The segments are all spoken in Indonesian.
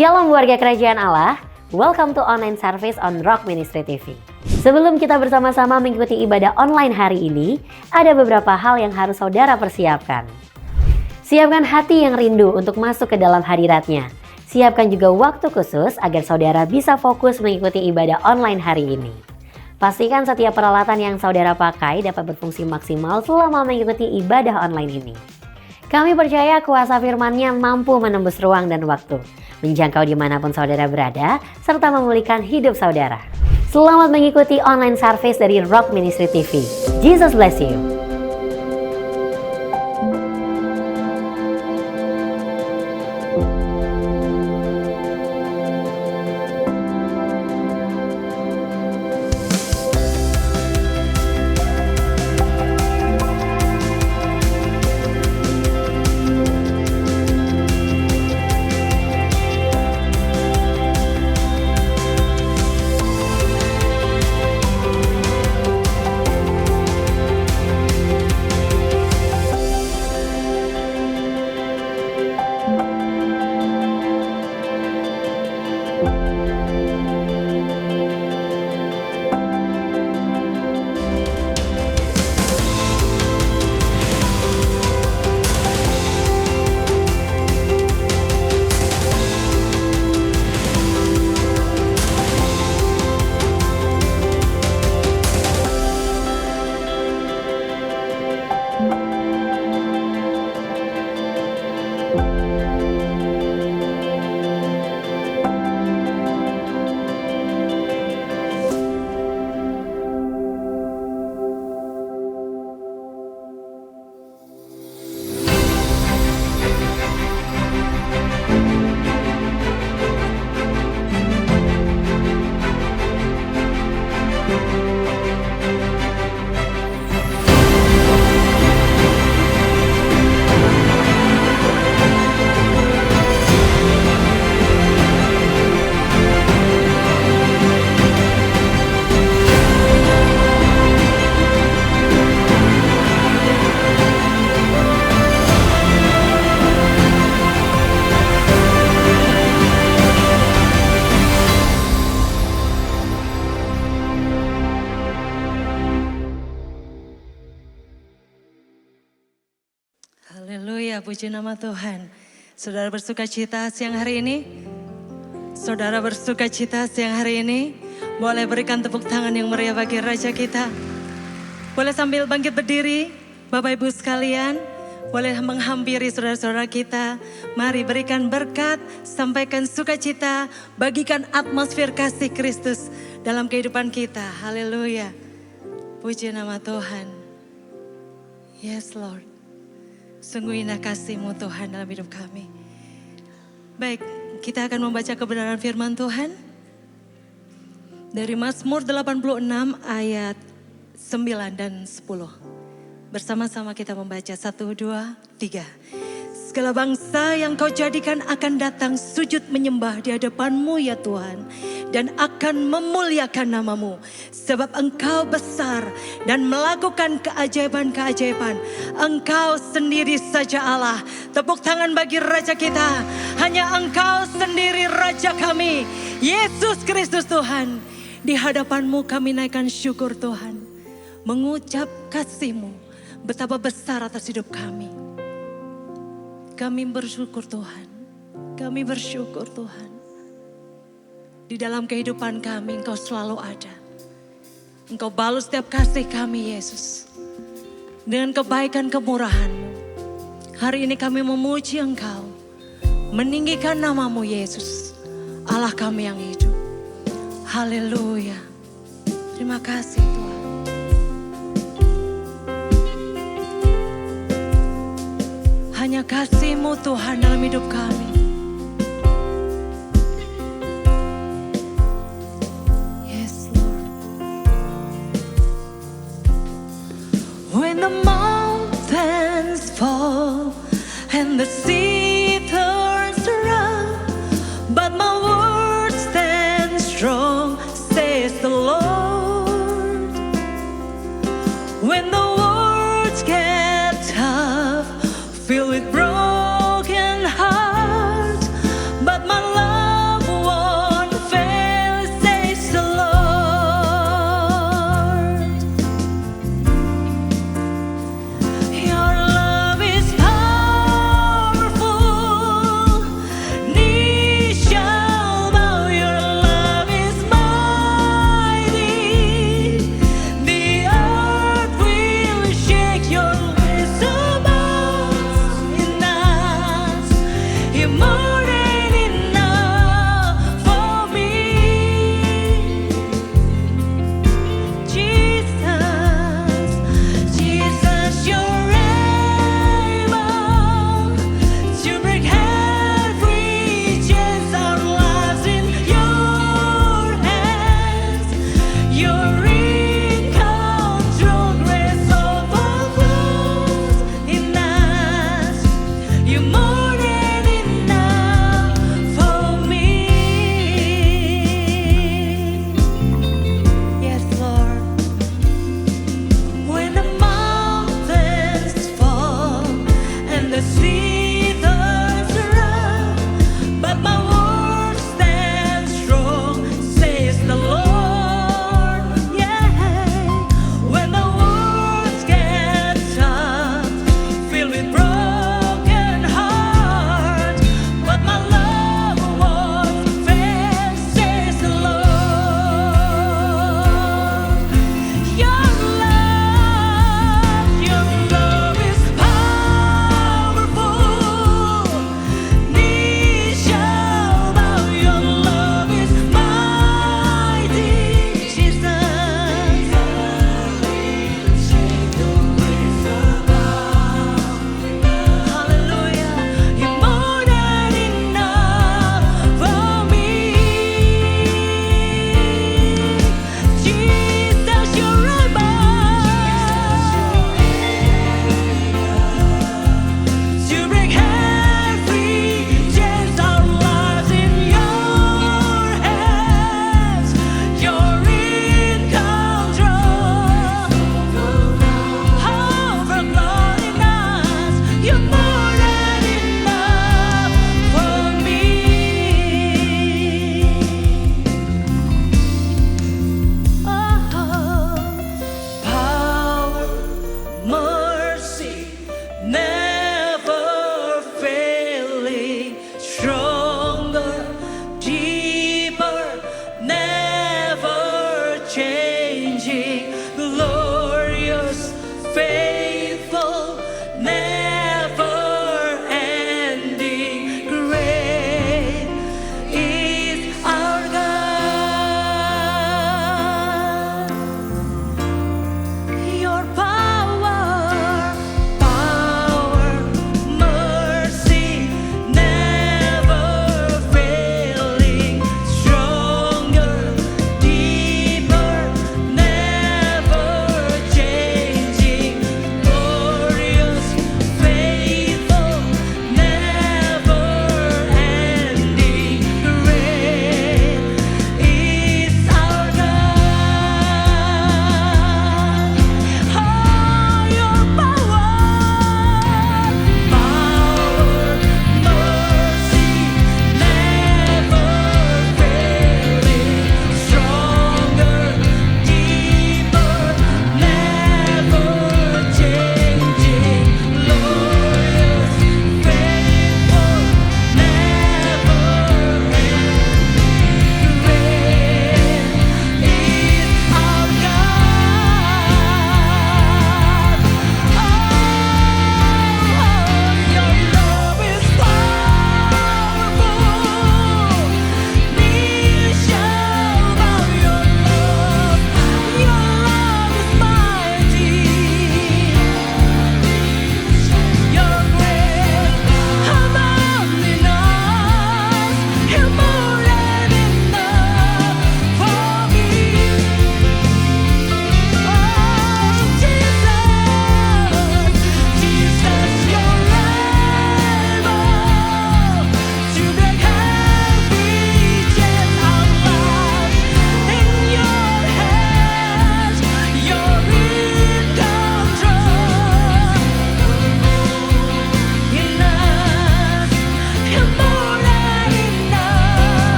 Shalom warga kerajaan Allah, welcome to online service on Rock Ministry TV. Sebelum kita bersama-sama mengikuti ibadah online hari ini, ada beberapa hal yang harus saudara persiapkan. Siapkan hati yang rindu untuk masuk ke dalam hadiratnya. Siapkan juga waktu khusus agar saudara bisa fokus mengikuti ibadah online hari ini. Pastikan setiap peralatan yang saudara pakai dapat berfungsi maksimal selama mengikuti ibadah online ini. Kami percaya kuasa firman-Nya mampu menembus ruang dan waktu, menjangkau dimanapun saudara berada, serta memulihkan hidup saudara. Selamat mengikuti online service dari Rock Ministry TV. Jesus bless you. Haleluya, puji nama Tuhan. Saudara bersuka cita siang hari ini? Saudara bersuka cita siang hari ini? Boleh berikan tepuk tangan yang meriah bagi Raja kita. Boleh sambil bangkit berdiri, Bapak Ibu sekalian. Boleh menghampiri saudara-saudara kita. Mari berikan berkat, sampaikan sukacita, bagikan atmosfer kasih Kristus dalam kehidupan kita. Haleluya. Puji nama Tuhan. Yes Lord. Sungguh indah kasih-Mu Tuhan dalam hidup kami. Baik, kita akan membaca kebenaran firman Tuhan. Dari Mazmur 86 ayat 9 dan 10. Bersama-sama kita membaca 1, 2, 3. Segala bangsa yang Kau jadikan akan datang sujud menyembah di hadapan-Mu ya Tuhan. Dan akan memuliakan nama-Mu. Sebab Engkau besar dan melakukan keajaiban-keajaiban. Engkau sendiri saja Allah. Tepuk tangan bagi Raja kita. Hanya Engkau sendiri Raja kami. Yesus Kristus Tuhan. Di hadapan-Mu kami naikkan syukur Tuhan. Mengucap kasih-Mu. Betapa besar atas hidup kami. Kami bersyukur Tuhan. Kami bersyukur Tuhan. Di dalam kehidupan kami Engkau selalu ada. Engkau balas setiap kasih kami Yesus. Dengan kebaikan kemurahan-Mu. Hari ini kami memuji Engkau. Meninggikan nama-Mu Yesus. Allah kami yang hidup. Haleluya. Terima kasih Tuhan. Hanya kasih-Mu Tuhan dalam hidup kami. When the mountains fall and the sea turns around, but my word stands strong, says the Lord. When the words get tough, filled with broken hearts,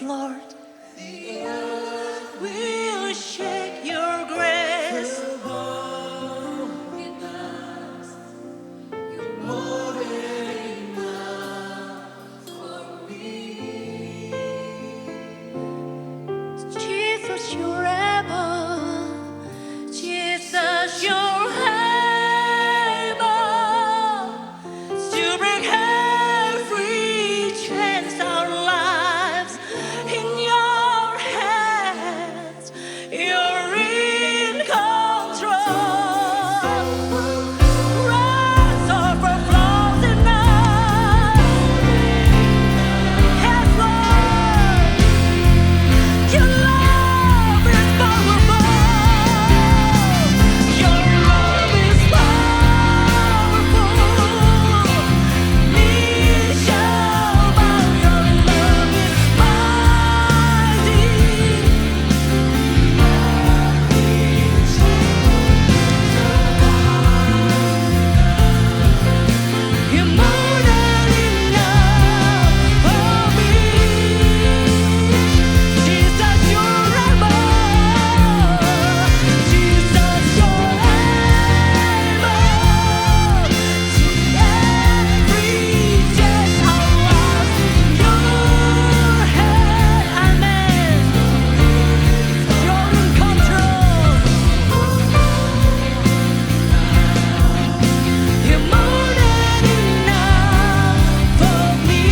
Lord. The earth will shake your grace. Jesus, you're able. Jesus, you're able to break every chains our lives in your hands. You're in control. Rise overflows in us. Yes, Lord. Your love is powerful. Your love is powerful. Knee shall bow. Your love is mighty. You're more than enough for me. Jesus, you're able. Jesus, you're able to every chain our lives in your hand. Amen. You're in control. You're more than enough for me.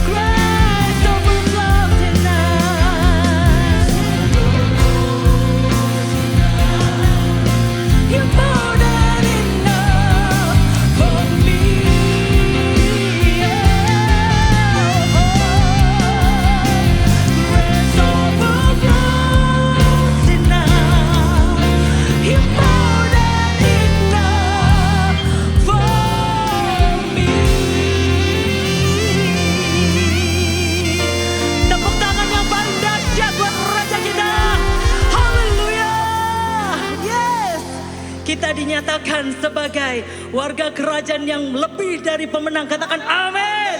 Grace overflows in us. You're more than enough for me. Grace overflows in us. You're more than enough for me. Tepuk tangan yang paling dahsyat buat Raja kita. Haleluya. Yes. Kita dinyatakan sebagai warga kerajaan yang lebih dari pemenang. Katakan amin.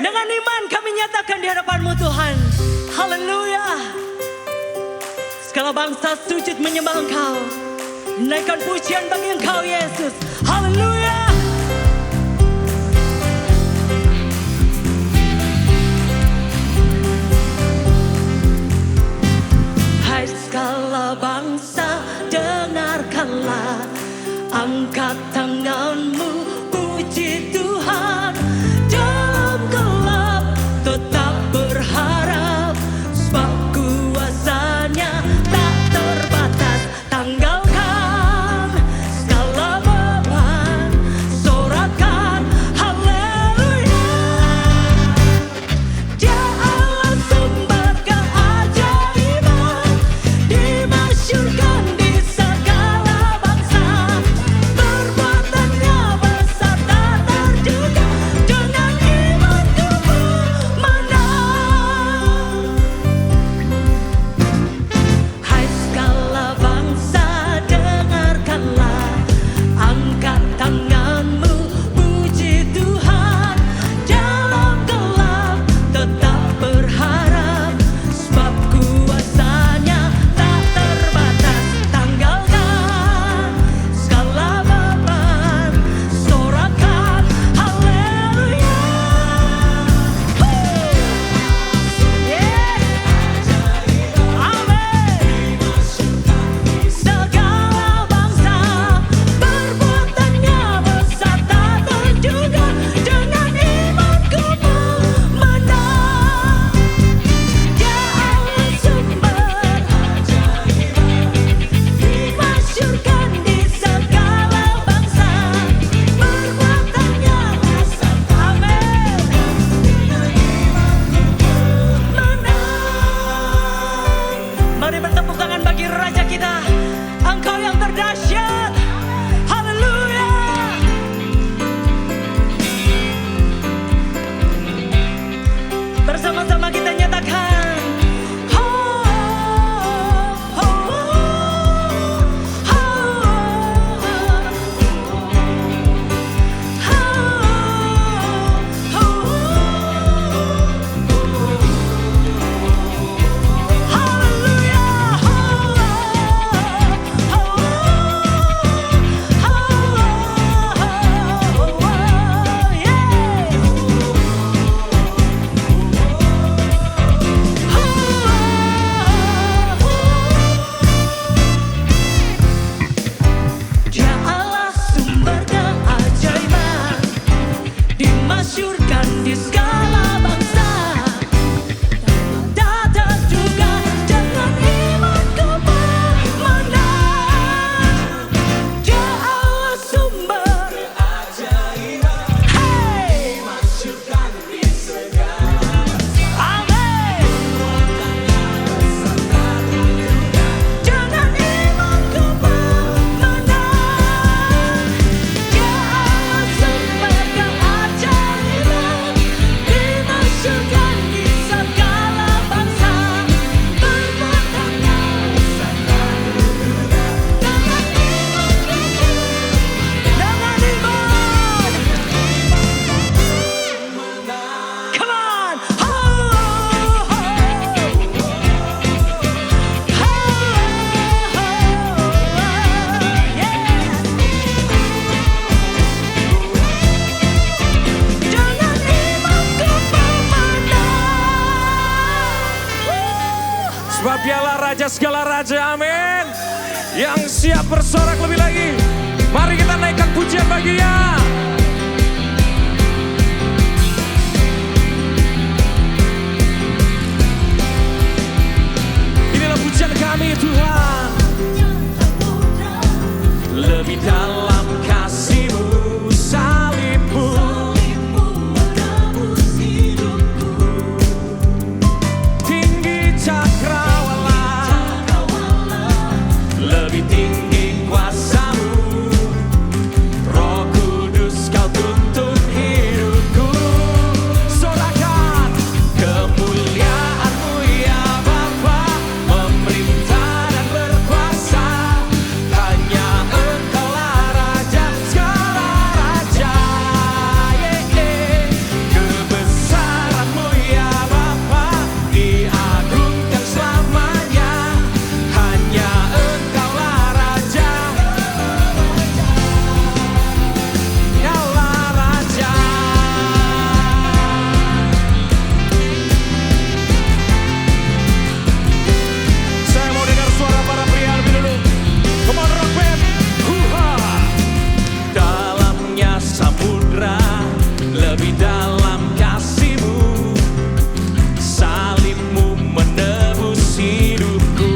Dengan iman kami nyatakan di hadapan-Mu Tuhan. Haleluya. Segala bangsa sujud menyembah Engkau. Naikkan pujian bagi Engkau Yesus. Haleluya. Hai segala bangsa, dengarkanlah, angkat tanganmu, puji Tuhan. Dalam gelap tetap berharap, sebab kuasa-Nya tak terbatas. Tanggalkan segala beban, Sebab dialah Raja segala Raja, amin. Yang siap bersorak lebih lagi. Mari kita naikkan pujian baginya. Inilah pujian kami Tuhan. Lebih dalam kasih-Mu, salib-Mu menebus hidupku. Tinggi cakrawala, lebih tinggi kuasa-Mu. Roh Kudus Kau tuntun hidupku. Sorakan kemuliaan-Mu ya Bapa, memerintah dan berkuasa. Hanya Engkaulah Raja segala raja. Kebesaran-Mu ya Bapa diagungkan selamanya. Hanya Engkaulah Raja, Engkaulah Raja. Saya mau dengar suara para pria lebih dulu. Come on rock band. Huha. Dalamnya samudra, lebih dalam kasih-Mu, salib-Mu menebus hidupku.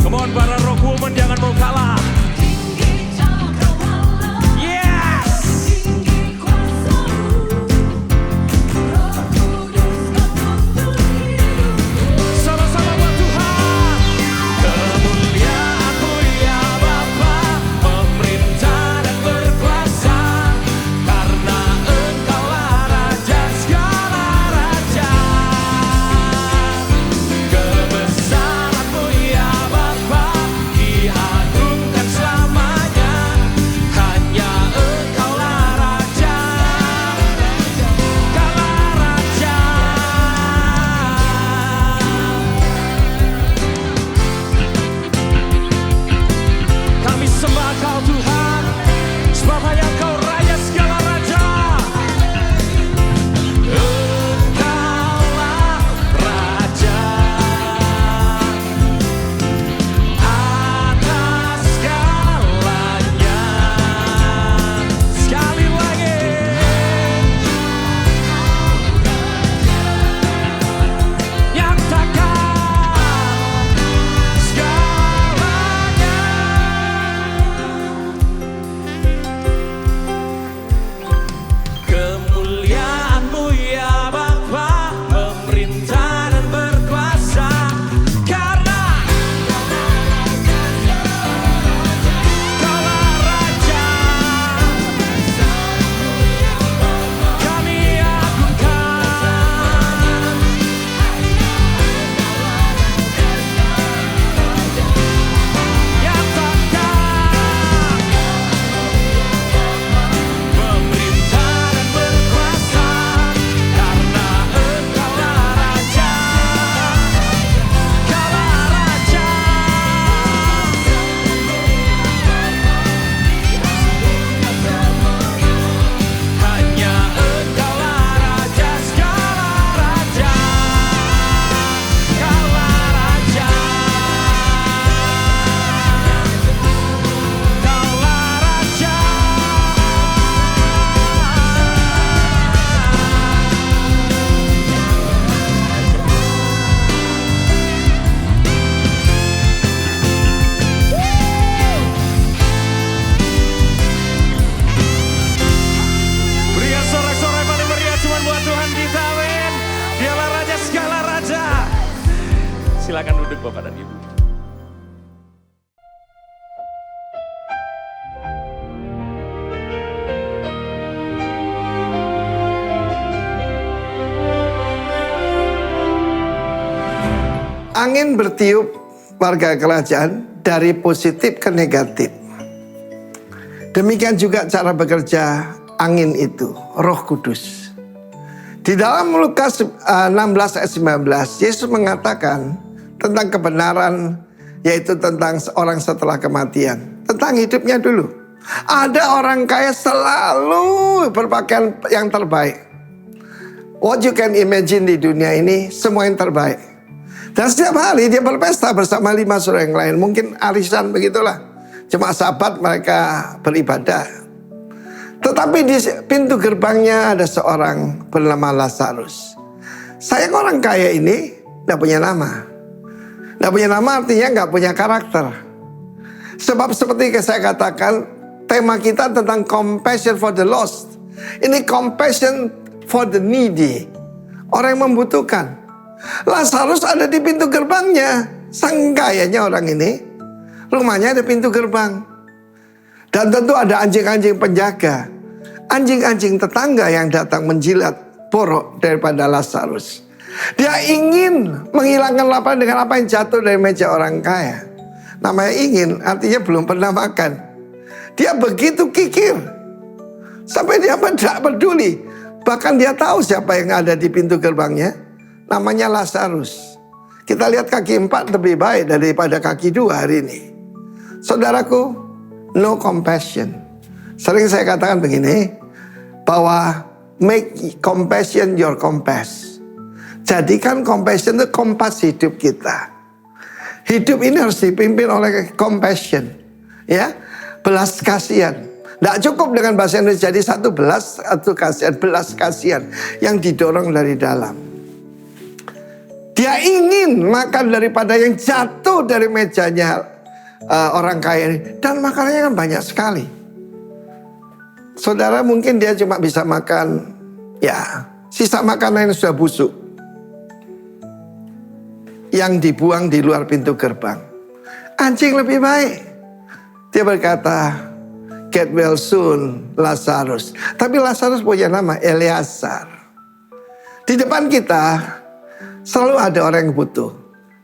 Come on para rock woman, jangan mau kalah. Yes. Sama-sama buat Tuhan. Kemuliaan-Mu ya Bapa, memerintah dan berkuasa. Karena Engkaulah Raja segala raja. Kebesaran-Mu ya Bapa diagungkan selamanya. Hanya Engkaulah Raja, Engkaulah Raja. Kami sembah Kau Tuhan, sebab hanya Kau Raja segala raja. Engkaulah Raja atas segalanya. Sekali lagi. Yang takkan segalanya. Kemuliaan-Mu ya Bapa, memerintah dan berkuasa. Karena Engkaulah Raja, kami agungkan. Yang takkan memerintah dan berkuasa. Karena Engkaulah Raja, Engkaulah Raja. Hanya Engkaulah Raja segala raja. Engkaulah Raja, Engkaulah Raja. Berikan sorak-sorai paling meriah cuma buat Tuhan kita, men. Dialah Raja segala raja. Silakan duduk Bapak dan Ibu. Angin bertiup warga kerajaan dari positif ke negatif. Demikian juga cara bekerja angin itu, Roh Kudus. Di dalam Lukas 16 ayat 19, Yesus mengatakan tentang kebenaran, yaitu tentang seorang setelah kematian. Tentang hidupnya dulu. Ada orang kaya selalu berpakaian yang terbaik. What you can imagine di dunia ini, semua yang terbaik. Dan setiap hari dia berpesta bersama 5 saudara yang lain. Mungkin arisan begitulah. Cuma Sabat mereka beribadah. Tetapi di pintu gerbangnya ada seorang bernama Lazarus. Sayang orang kaya ini tidak punya nama. Tidak punya nama artinya nggak punya karakter. Sebab seperti saya katakan, tema kita tentang compassion for the lost. Ini compassion for the needy. Orang yang membutuhkan. Lazarus ada di pintu gerbangnya. Sang kayanya orang ini, rumahnya ada pintu gerbang. Dan tentu ada anjing-anjing penjaga. Anjing-anjing tetangga yang datang menjilat borok daripada Lazarus. Dia ingin menghilangkan lapar dengan apa yang jatuh dari meja orang kaya. Namanya ingin, artinya belum pernah makan. Dia begitu kikir. Sampai dia tidak peduli. Bahkan dia tahu siapa yang ada di pintu gerbangnya. Namanya Lazarus. Kita lihat kaki 4 lebih baik daripada kaki 2 hari ini. Saudaraku, no compassion. Sering saya katakan begini, bahwa make compassion your compass. Jadikan compassion itu kompas hidup kita. Hidup ini harus dipimpin oleh compassion, ya, belas kasihan. Tidak cukup dengan bahasa Indonesia jadi satu belas atau kasihan, belas kasihan yang didorong dari dalam. Dia ingin makan daripada yang jatuh dari mejanya orang kaya ini, dan makanannya kan banyak sekali. Saudara mungkin dia cuma bisa makan, ya, sisa makanan yang sudah busuk, yang dibuang di luar pintu gerbang. Anjing lebih baik. Dia berkata, get well soon, Lazarus. Tapi Lazarus punya nama Eleazar. Di depan kita selalu ada orang yang butuh.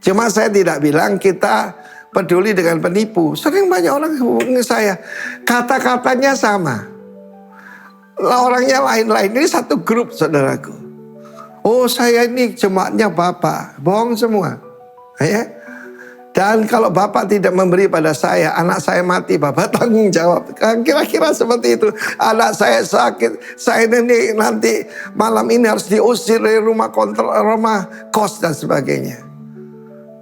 Cuma saya tidak bilang kita peduli dengan penipu. Sering banyak orang hubungi saya, kata-katanya sama, orangnya lain-lain. Ini satu grup, saudaraku. Oh, saya ini jemaatnya Bapak. Bohong semua, ya. Dan kalau Bapak tidak memberi pada saya, anak saya mati, Bapak tanggung jawab. Kira-kira seperti itu. Anak saya sakit, saya ini nanti malam ini harus diusir dari rumah kos dan sebagainya.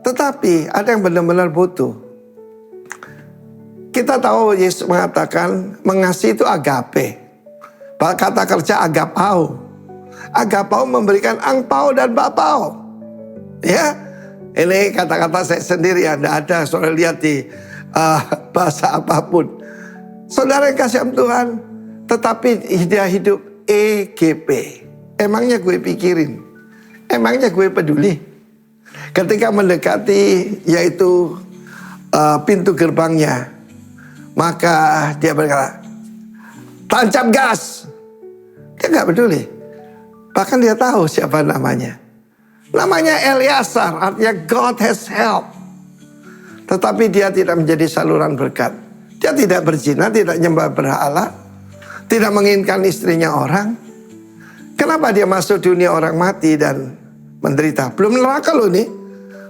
Tetapi ada yang benar-benar butuh. Kita tahu Yesus mengatakan mengasihi itu agape. Kata kerja agapao. Agapao memberikan angpao dan bapao. Ya, ini kata-kata saya sendiri ya, tidak ada saudara lihat di bahasa apapun. Saudara yang kasih Tuhan, tetapi dia hidup EGP. Emangnya gue pikirin? Emangnya gue peduli? Ketika mendekati yaitu pintu gerbangnya, maka dia berkata, tancap gas. Dia nggak peduli. Bahkan dia tahu siapa namanya. Namanya Eleazar, artinya God has help. Tetapi dia tidak menjadi saluran berkat. Dia tidak berzina, tidak nyembah berhala, tidak menginginkan istrinya orang. Kenapa dia masuk dunia orang mati dan menderita? Belum neraka loh nih,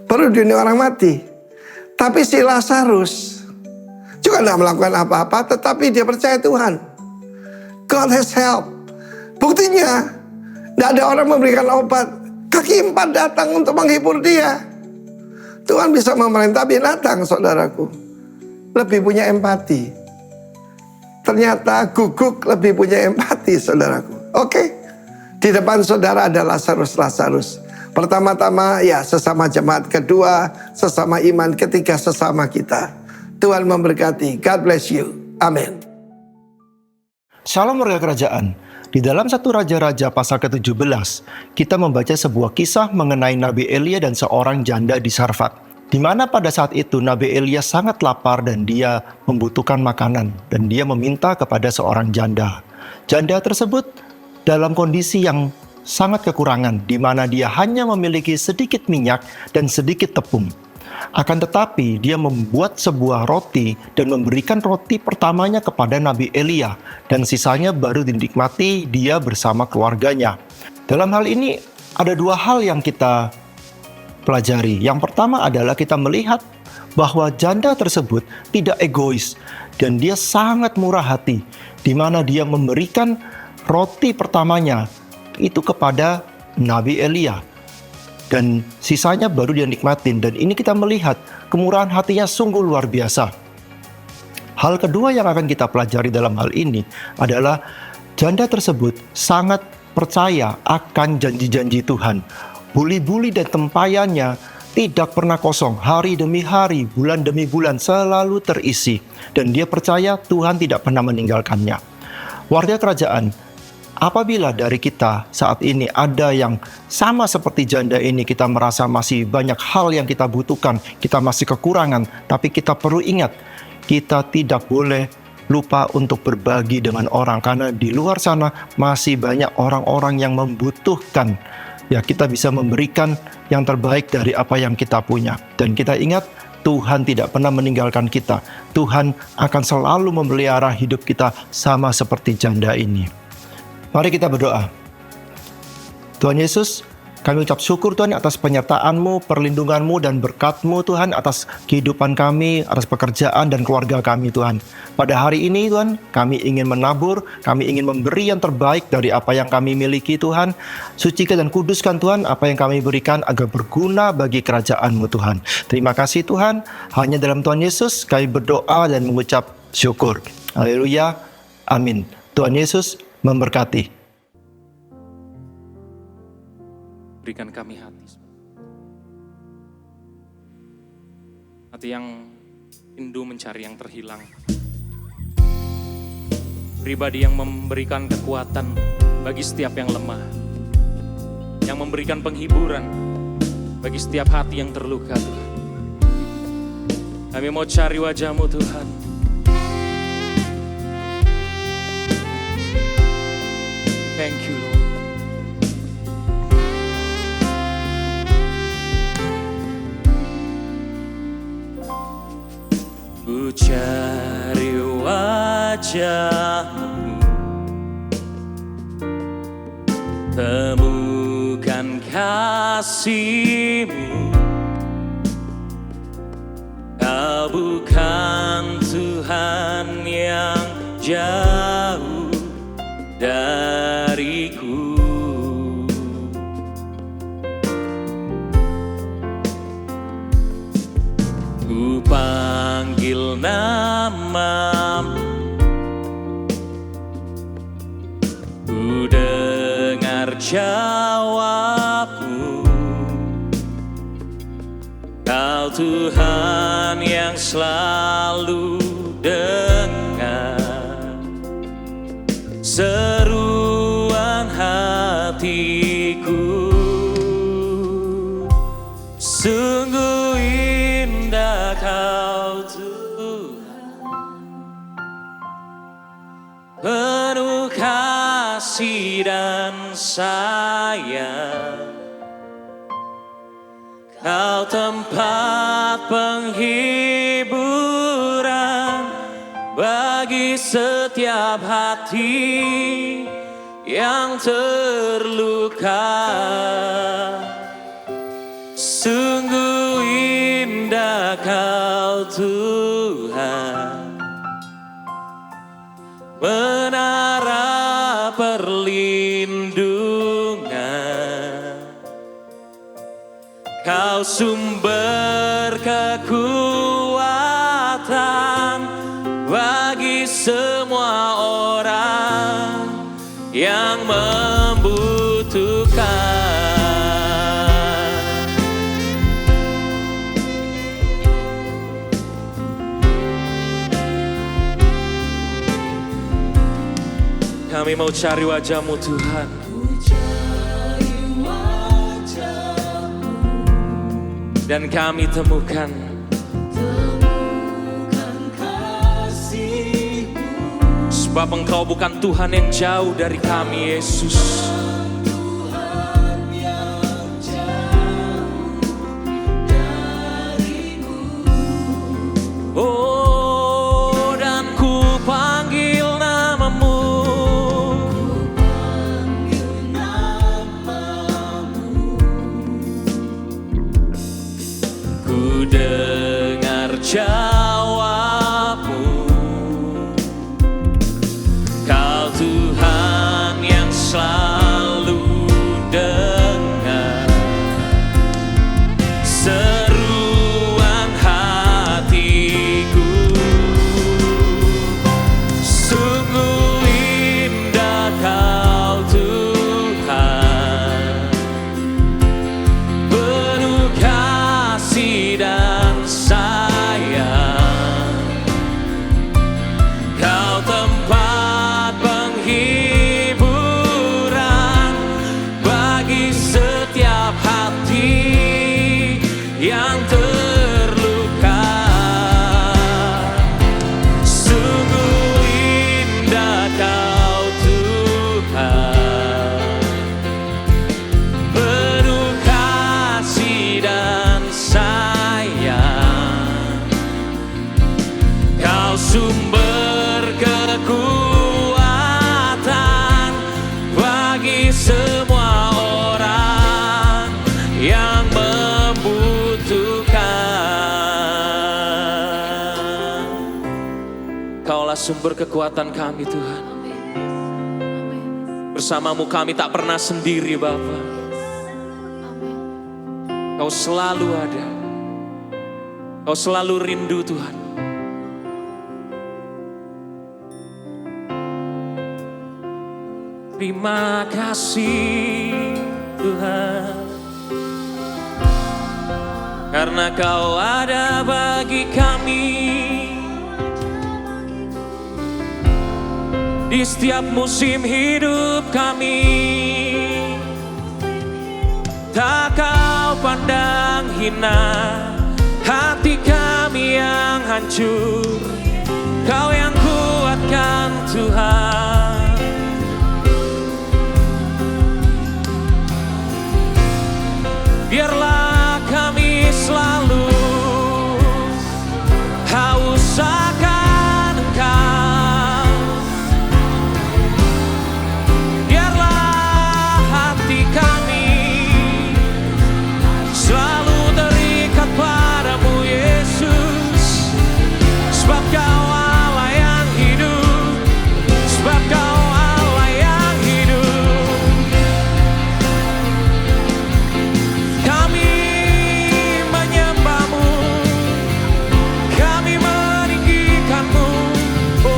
baru dunia orang mati. Tapi si Lazarus juga tidak melakukan apa-apa, tetapi dia percaya Tuhan. God has help. Buktinya, tidak ada orang memberikan obat. Kaki 4 datang untuk menghibur dia. Tuhan bisa memerintah binatang, saudaraku. Lebih punya empati. Ternyata guguk lebih punya empati, saudaraku. Oke. Di depan saudara ada Lazarus. Pertama-tama ya sesama jemaat. Kedua sesama iman. Ketiga sesama kita. Tuhan memberkati. God bless you. Amin. Shalom warga kerajaan. Di dalam 1 Raja-Raja pasal ke-17, kita membaca sebuah kisah mengenai Nabi Elia dan seorang janda di Sarfat. Di mana pada saat itu Nabi Elia sangat lapar dan dia membutuhkan makanan. Dan dia meminta kepada seorang janda. Janda tersebut dalam kondisi yang sangat kekurangan, di mana dia hanya memiliki sedikit minyak dan sedikit tepung. Akan tetapi dia membuat sebuah roti dan memberikan roti pertamanya kepada Nabi Elia. Dan sisanya baru dinikmati dia bersama keluarganya. Dalam hal ini ada 2 hal yang kita pelajari. Yang pertama adalah kita melihat bahwa janda tersebut tidak egois. Dan dia sangat murah hati. Di mana dia memberikan roti pertamanya itu kepada Nabi Elia. dan sisanya baru dia nikmatin. Dan ini kita melihat kemurahan hatinya sungguh luar biasa. Hal kedua yang akan kita pelajari dalam hal ini adalah janda tersebut sangat percaya akan janji-janji Tuhan. Buli-buli dan tempayannya tidak pernah kosong, hari demi hari, bulan demi bulan selalu terisi. Dan dia percaya Tuhan tidak pernah meninggalkannya. Warga kerajaan, apabila dari kita saat ini ada yang sama seperti janda ini, kita merasa masih banyak hal yang kita butuhkan, kita masih kekurangan, tapi kita perlu ingat, kita tidak boleh lupa untuk berbagi dengan orang, karena di luar sana masih banyak orang-orang yang membutuhkan. Ya, kita bisa memberikan yang terbaik dari apa yang kita punya. Dan kita ingat, Tuhan tidak pernah meninggalkan kita. Tuhan akan selalu memelihara hidup kita sama seperti janda ini. Mari kita berdoa. Tuhan Yesus, kami ucap syukur Tuhan atas penyertaan-Mu, perlindungan-Mu, dan berkat-Mu Tuhan atas kehidupan kami, atas pekerjaan dan keluarga kami Tuhan. Pada hari ini Tuhan, kami ingin menabur, kami ingin memberi yang terbaik dari apa yang kami miliki Tuhan. Sucikan dan kuduskan Tuhan apa yang kami berikan agar berguna bagi kerajaan-Mu Tuhan. Terima kasih Tuhan, hanya dalam Tuhan Yesus kami berdoa dan mengucap syukur. Haleluya, amin. Tuhan Yesus memberkati. Berikan kami hati yang rindu mencari yang terhilang, pribadi yang memberikan kekuatan bagi setiap yang lemah, yang memberikan penghiburan bagi setiap hati yang terluka Tuhan. Kami mau cari wajah-Mu Tuhan. Thank you Lord. Ku cari wajah-Mu, temukan kasih-Mu. Kau bukan Tuhan yang jauh dariku. Ku panggil nama-Mu, ku dengar jawab-Mu. Kau Tuhan yang selalu dengar seruan hatiku. Sungguh indah Kau Tuhan, penuh kasih dan sayang. Kau tempat penghiburan bagi setiap hati yang terluka. Sungguh indah Kau Tuhan, menara perlindungan. Kau sumber kekuatan bagi semua orang yang membutuhkan. Kami mau cari wajah-Mu Tuhan. Dan kami temukan kasih-Mu. Sebab Engkau bukan Tuhan yang jauh dari kami, Yesus. Tuhan yang jauh darimu. Oh, dan ku panggil nama-Mu. Ku dengar jawab-Mu. Kau Tuhan yang selalu dengar sumber kekuatan kami Tuhan. Bersamamu kami tak pernah sendiri Bapa. Kau selalu ada. Kau selalu rindu Tuhan. Terima kasih Tuhan, karena Kau ada bagi kami di setiap musim hidup kami. Tak Kau pandang hina hati kami yang hancur. Kau yang kuatkan Tuhan. Biarlah kami selalu haus akan Engkau. Biarlah hati kami selalu terikat padamu Yesus. Sebab Kau Allah yang hidup. Sebab Kau Allah yang hidup. Kami menyembah-Mu, kami meninggikan-Mu. Oh,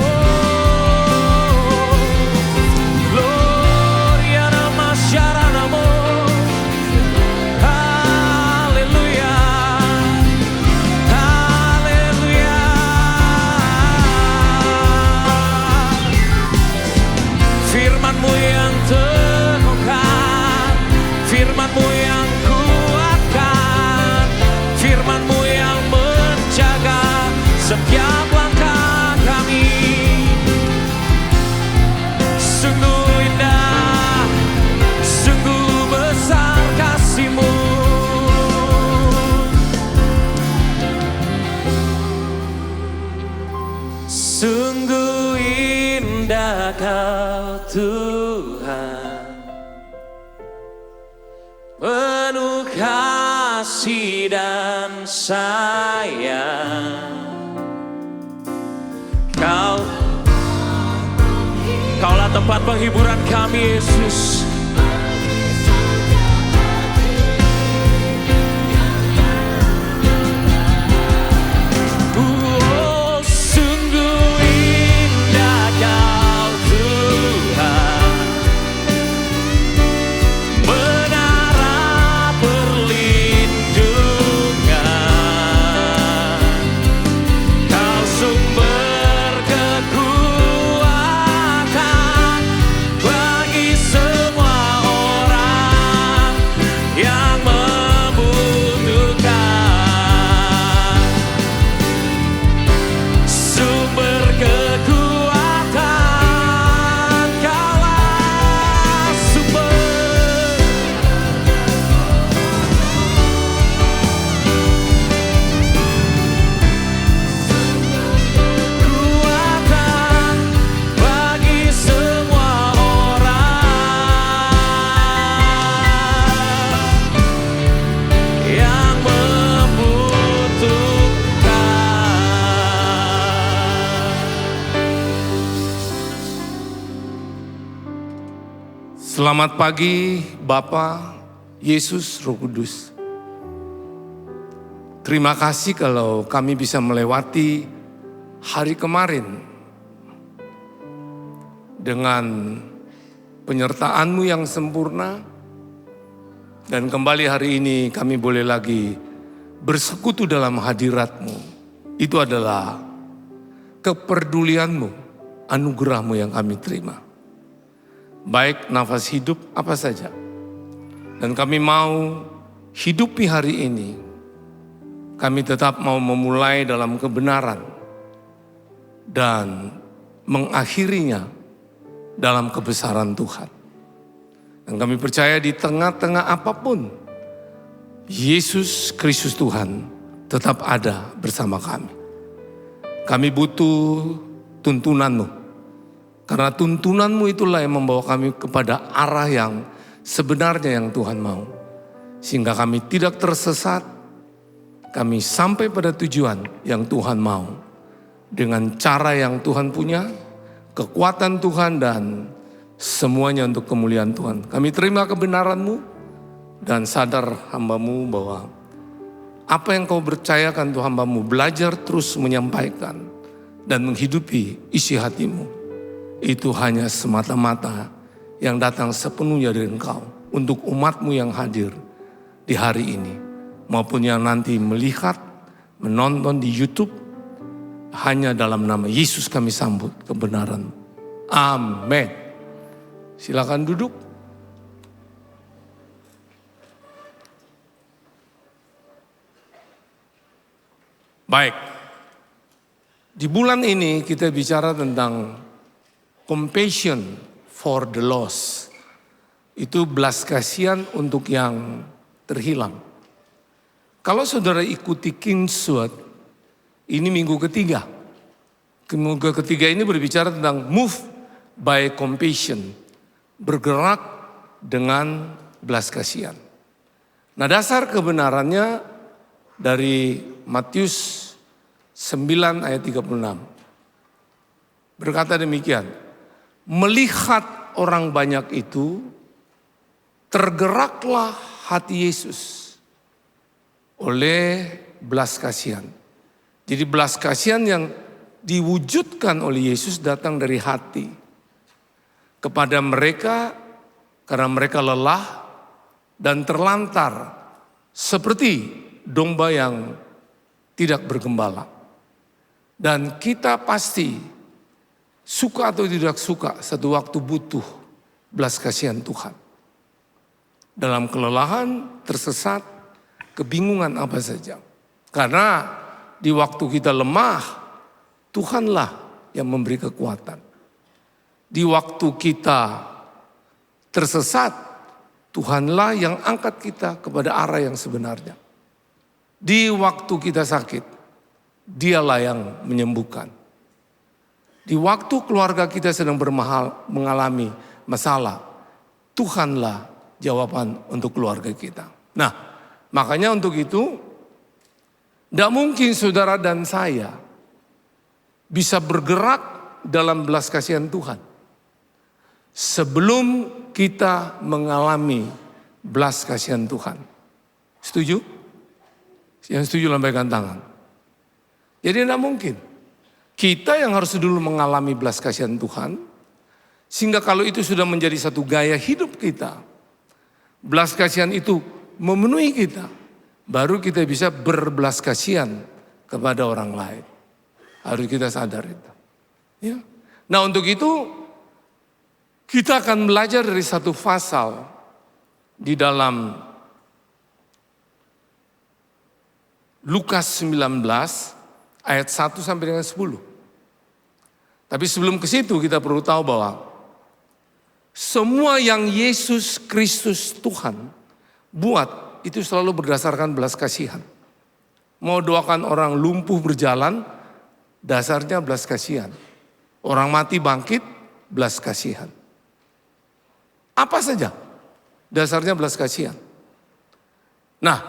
gloria nama syarana-Mu. Haleluya, haleluya. Firman-Mu yang teguhkan, Firman-Mu yang kuatkan, Firman-Mu yang menjaga setiap langkah kami. Sungguh indah, sungguh besar kasih-Mu. Sungguh indah Kau Tuhan, penuh kasih dan sayang. Kaulah tempat penghiburan kami Yesus. Oh, sungguh indah Kau Tuhan, menara perlindungan. Kau sumber kekuatan bagi semua orang yang membutuhkan. Sumber kekuatan, Kaulah sumber. Kekuatan bagi semua orang yang membutuhkan. Selamat pagi Bapa, Yesus, Roh Kudus. Terima kasih kalau kami bisa melewati hari kemarin dengan penyertaan-Mu yang sempurna. Dan kembali hari ini kami boleh lagi bersekutu dalam hadirat-Mu. Itu adalah kepedulian-Mu, anugerah-Mu yang kami terima. Baik nafas hidup apa saja. Dan kami mau hidupi hari ini. Kami tetap mau memulai dalam kebenaran. Dan mengakhirinya dalam kebesaran Tuhan. Dan kami percaya di tengah-tengah apapun, Yesus Kristus Tuhan tetap ada bersama kami. Kami butuh tuntunan-Mu. Karena tuntunan-Mu itulah yang membawa kami kepada arah yang sebenarnya yang Tuhan mau. Sehingga kami tidak tersesat, kami sampai pada tujuan yang Tuhan mau. dengan cara yang Tuhan punya, kekuatan Tuhan dan semuanya untuk kemuliaan Tuhan. Kami terima kebenaran-Mu dan sadar hamba-Mu bahwa apa yang Kau percayakan Tuhan hamba-Mu, belajar terus menyampaikan dan menghidupi isi hati-Mu. Itu hanya semata-mata yang datang sepenuhnya dari Engkau untuk umat-Mu yang hadir di hari ini, maupun yang nanti melihat, menonton di YouTube. Hanya dalam nama Yesus kami sambut kebenaran. Amin. Silakan duduk. Baik. Di bulan ini kita bicara tentang compassion for the lost. Itu belas kasihan untuk yang terhilang. Kalau saudara ikuti Kingsword, ini minggu ketiga. Minggu ketiga ini berbicara tentang move by compassion. Bergerak dengan belas kasihan. Nah, dasar kebenarannya dari Matius 9 ayat 36. Berkata demikian. Melihat orang banyak itu, tergeraklah hati Yesus oleh belas kasihan. Jadi belas kasihan yang diwujudkan oleh Yesus datang dari hati kepada mereka karena mereka lelah dan terlantar seperti domba yang tidak bergembala. Dan kita pasti suka atau tidak suka satu waktu butuh belas kasihan Tuhan. Dalam kelelahan, tersesat, kebingungan apa saja. Karena di waktu kita lemah, Tuhanlah yang memberi kekuatan. Di waktu kita tersesat, Tuhanlah yang angkat kita kepada arah yang sebenarnya. Di waktu kita sakit, Dialah yang menyembuhkan. Di waktu keluarga kita sedang mengalami masalah, Tuhanlah jawaban untuk keluarga kita. Nah, makanya untuk itu, tidak mungkin saudara dan saya bisa bergerak dalam belas kasihan Tuhan sebelum kita mengalami belas kasihan Tuhan. Setuju? Yang setuju lambaikan tangan. Jadi tidak mungkin. Kita yang harus dulu mengalami belas kasihan Tuhan, sehingga kalau itu sudah menjadi satu gaya hidup kita, belas kasihan itu memenuhi kita, baru kita bisa berbelas kasihan kepada orang lain. Harus kita sadar itu. Ya. Nah, untuk itu kita akan belajar dari satu pasal di dalam Lukas 19 ayat 1 sampai dengan 10. Tapi sebelum ke situ kita perlu tahu bahwa semua yang Yesus Kristus Tuhan buat itu selalu berdasarkan belas kasihan. Mau doakan orang lumpuh berjalan, dasarnya belas kasihan. Orang mati bangkit, belas kasihan. Apa saja, dasarnya belas kasihan. Nah,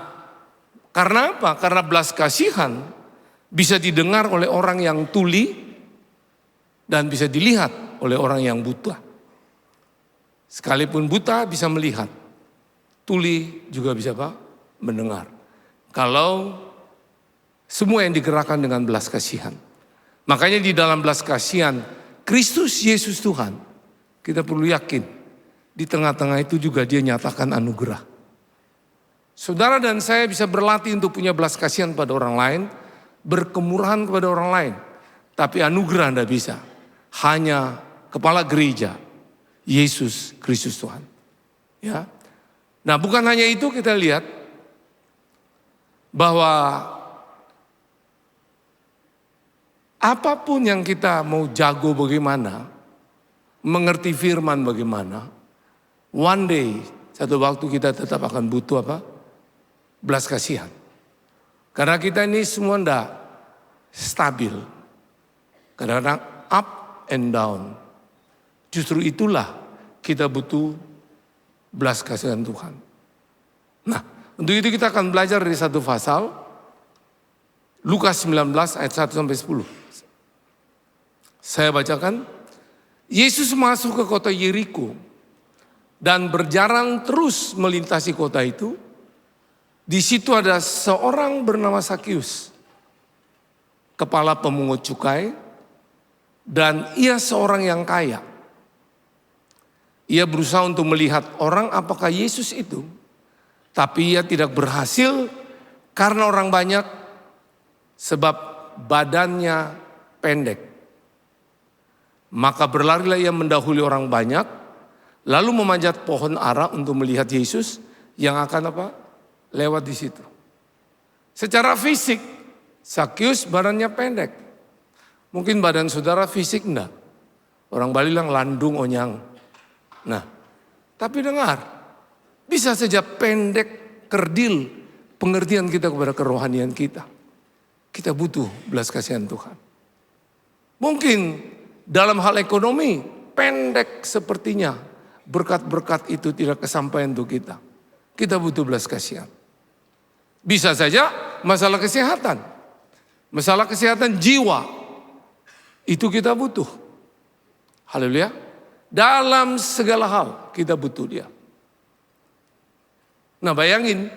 karena apa? Karena belas kasihan bisa didengar oleh orang yang tuli dan bisa dilihat oleh orang yang buta. Sekalipun buta bisa melihat, tuli juga bisa apa? Mendengar. Kalau semua yang digerakkan dengan belas kasihan. Makanya di dalam belas kasihan Kristus Yesus Tuhan, kita perlu yakin di tengah-tengah itu juga Dia nyatakan anugerah. Saudara dan saya bisa berlatih untuk punya belas kasihan pada orang lain, berkemurahan kepada orang lain. Tapi anugerah tidak bisa. Hanya kepala gereja, Yesus Kristus Tuhan. Ya. Nah, bukan hanya itu, kita lihat bahwa apapun yang kita mau jago bagaimana, mengerti firman bagaimana, one day, satu waktu kita tetap akan butuh apa? Belas kasihan. Karena kita ini semua tidak stabil. Kadang-kadang up and down. Justru itulah kita butuh belas kasihan Tuhan. Nah, untuk itu kita akan belajar dari satu pasal, Lukas 19 ayat 1 sampai 10. Saya bacakan. Yesus masuk ke kota Yeriko dan berjalan terus melintasi kota itu. Di situ ada seorang bernama Sakius, kepala pemungut cukai, dan ia seorang yang kaya. Ia berusaha untuk melihat orang apakah Yesus itu, tapi ia tidak berhasil karena orang banyak, sebab badannya pendek. Maka berlarilah ia mendahului orang banyak, lalu memanjat pohon ara untuk melihat Yesus yang akan apa? Lewat di situ. Secara fisik, Sakius badannya pendek. Mungkin badan saudara fisik enggak. Orang Bali bilang landung onyang. Nah, tapi dengar, bisa saja pendek, kerdil pengertian kita kepada kerohanian kita. Kita butuh belas kasihan Tuhan. Mungkin dalam hal ekonomi, pendek sepertinya berkat-berkat itu tidak kesampaian untuk kita. Kita butuh belas kasihan. Bisa saja masalah kesehatan. Masalah kesehatan jiwa. Itu kita butuh. Haleluya. Dalam segala hal kita butuh dia. Nah bayangin.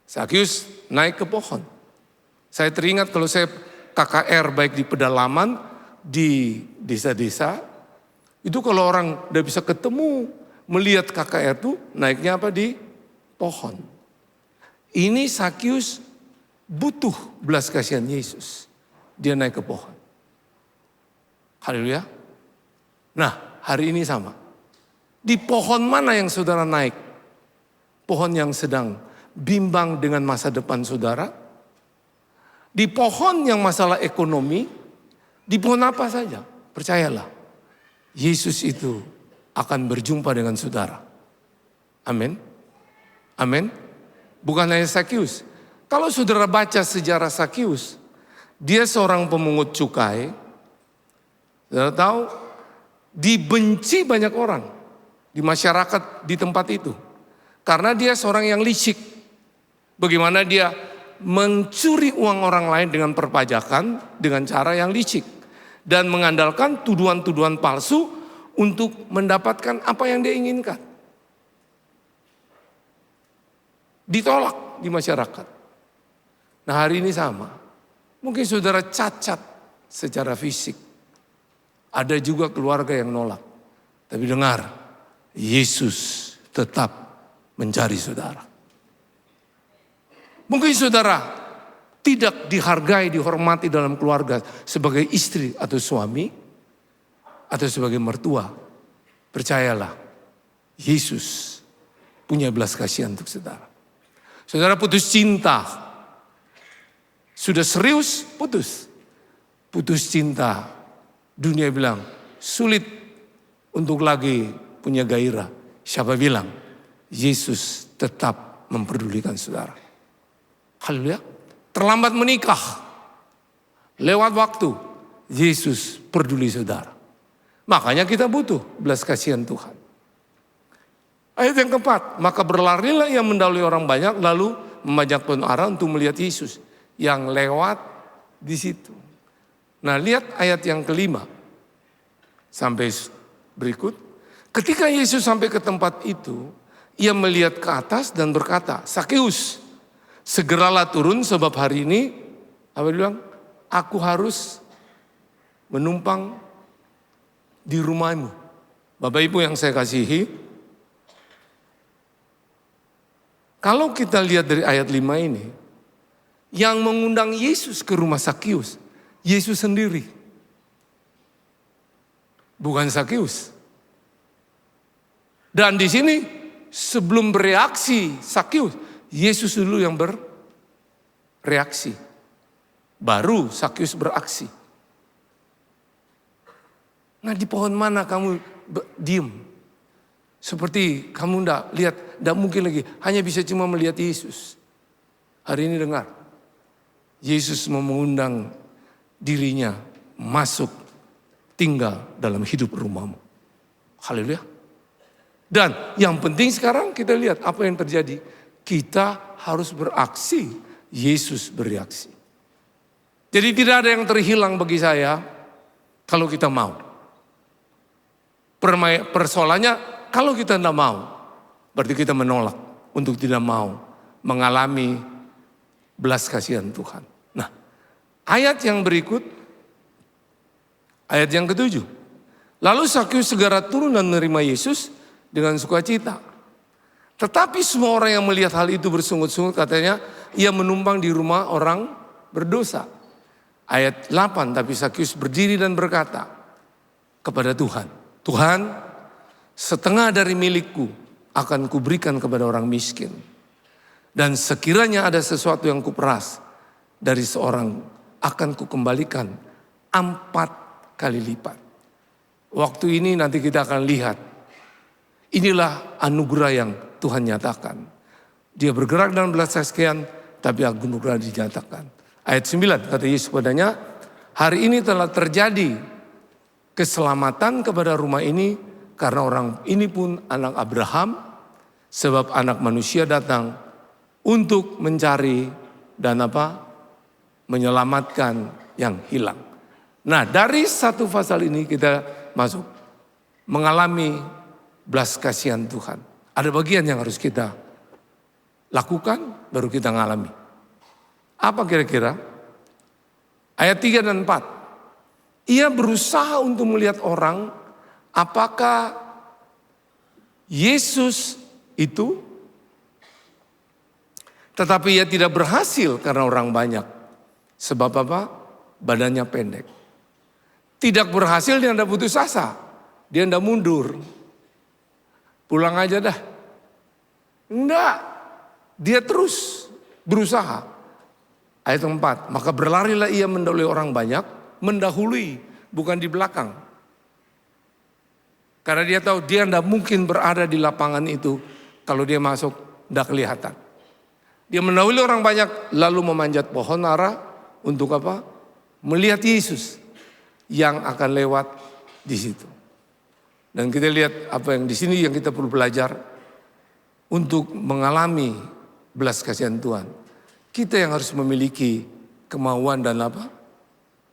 Sakius naik ke pohon. Saya teringat kalau saya KKR baik di pedalaman, di desa-desa. Itu kalau orang udah bisa ketemu, melihat KKR itu naiknya apa di pohon. Ini Sakius butuh belas kasihan Yesus. Dia naik ke pohon. Haleluya. Nah hari ini sama. Di pohon mana yang saudara naik? Pohon yang sedang bimbang dengan masa depan saudara? Di pohon yang masalah ekonomi? Di pohon apa saja? Percayalah. Yesus itu akan berjumpa dengan saudara. Amin. Amin. Bukan hanya Sakius. Kalau saudara baca sejarah Sakius, dia seorang pemungut cukai. Saudara tahu, dibenci banyak orang di masyarakat di tempat itu. Karena dia seorang yang licik. Bagaimana dia mencuri uang orang lain dengan perpajakan dengan cara yang licik. Dan mengandalkan tuduhan-tuduhan palsu untuk mendapatkan apa yang dia inginkan. Ditolak di masyarakat. Nah hari ini sama. Mungkin saudara cacat secara fisik. Ada juga keluarga yang nolak. Tapi dengar, Yesus tetap mencari saudara. Mungkin saudara tidak dihargai, dihormati dalam keluarga sebagai istri atau suami. Atau sebagai mertua. Percayalah, Yesus punya belas kasihan untuk saudara. Saudara putus cinta. Sudah serius, putus. Putus cinta. Dunia bilang, sulit untuk lagi punya gairah. Siapa bilang? Yesus tetap memperdulikan saudara. Haleluya. Terlambat menikah. Lewat waktu. Yesus peduli saudara. Makanya kita butuh belas kasihan Tuhan. Ayat yang keempat, maka berlarilah ia mendahului orang banyak lalu memanjat pohon ara untuk melihat Yesus yang lewat di situ. Nah, lihat ayat yang kelima sampai berikut. Ketika Yesus sampai ke tempat itu, ia melihat ke atas dan berkata, Sakius, segeralah turun sebab hari ini, apa dia bilang? Aku harus menumpang di rumahmu. Bapak Ibu yang saya kasihi, kalau kita lihat dari ayat 5 ini, yang mengundang Yesus ke rumah Sakius, Yesus sendiri. Bukan Sakius. Dan di sini sebelum bereaksi Sakius, Yesus dulu yang bereaksi. Baru Sakius beraksi. Nah di pohon mana kamu diem? Seperti kamu enggak mungkin lagi, hanya bisa cuma melihat Yesus. Hari ini dengar, Yesus mau mengundang dirinya masuk tinggal dalam hidup rumahmu. Haleluya. Dan yang penting sekarang kita lihat apa yang terjadi. Kita harus beraksi, Yesus bereaksi. Jadi tidak ada yang terhilang bagi saya kalau kita mau. Persoalannya kalau kita tidak mau, berarti kita menolak untuk tidak mau mengalami belas kasihan Tuhan. Nah, ayat yang berikut, ayat yang ke-7. Lalu Sakyus segera turun dan menerima Yesus dengan sukacita. Tetapi semua orang yang melihat hal itu bersungut-sungut, katanya ia menumpang di rumah orang berdosa. Ayat 8, tapi Sakyus berdiri dan berkata kepada Tuhan, Tuhan, setengah dari milikku akan kuberikan kepada orang miskin. Dan sekiranya ada sesuatu yang kuperas dari seorang, akan kukembalikan 4 kali lipat. Waktu ini nanti kita akan lihat, inilah anugerah yang Tuhan nyatakan. Dia bergerak dalam belas kasihan, tapi anugerah dinyatakan. Ayat 9, kata Yesus padanya, hari ini telah terjadi keselamatan kepada rumah ini, karena orang ini pun anak Abraham, sebab anak manusia datang untuk mencari dan menyelamatkan yang hilang. Nah, dari satu pasal ini kita masuk mengalami belas kasihan Tuhan. Ada bagian yang harus kita lakukan, baru kita mengalami. Apa kira-kira? Ayat 3 dan 4. Ia berusaha untuk melihat orang, apakah Yesus itu, tetapi ia tidak berhasil karena orang banyak. Sebab apa? Badannya pendek. Tidak berhasil, dia tidak putus asa. Dia tidak mundur. Pulang aja dah. Enggak. Dia terus berusaha. Ayat 4. Maka berlarilah ia mendahului orang banyak. Mendahului, bukan di belakang. Karena dia tahu dia tidak mungkin berada di lapangan itu. Kalau dia masuk, tidak kelihatan. Dia mendahului orang banyak, lalu memanjat pohon ara. Untuk apa? Melihat Yesus yang akan lewat di situ. Dan kita lihat apa yang di sini yang kita perlu belajar untuk mengalami belas kasihan Tuhan. Kita yang harus memiliki kemauan dan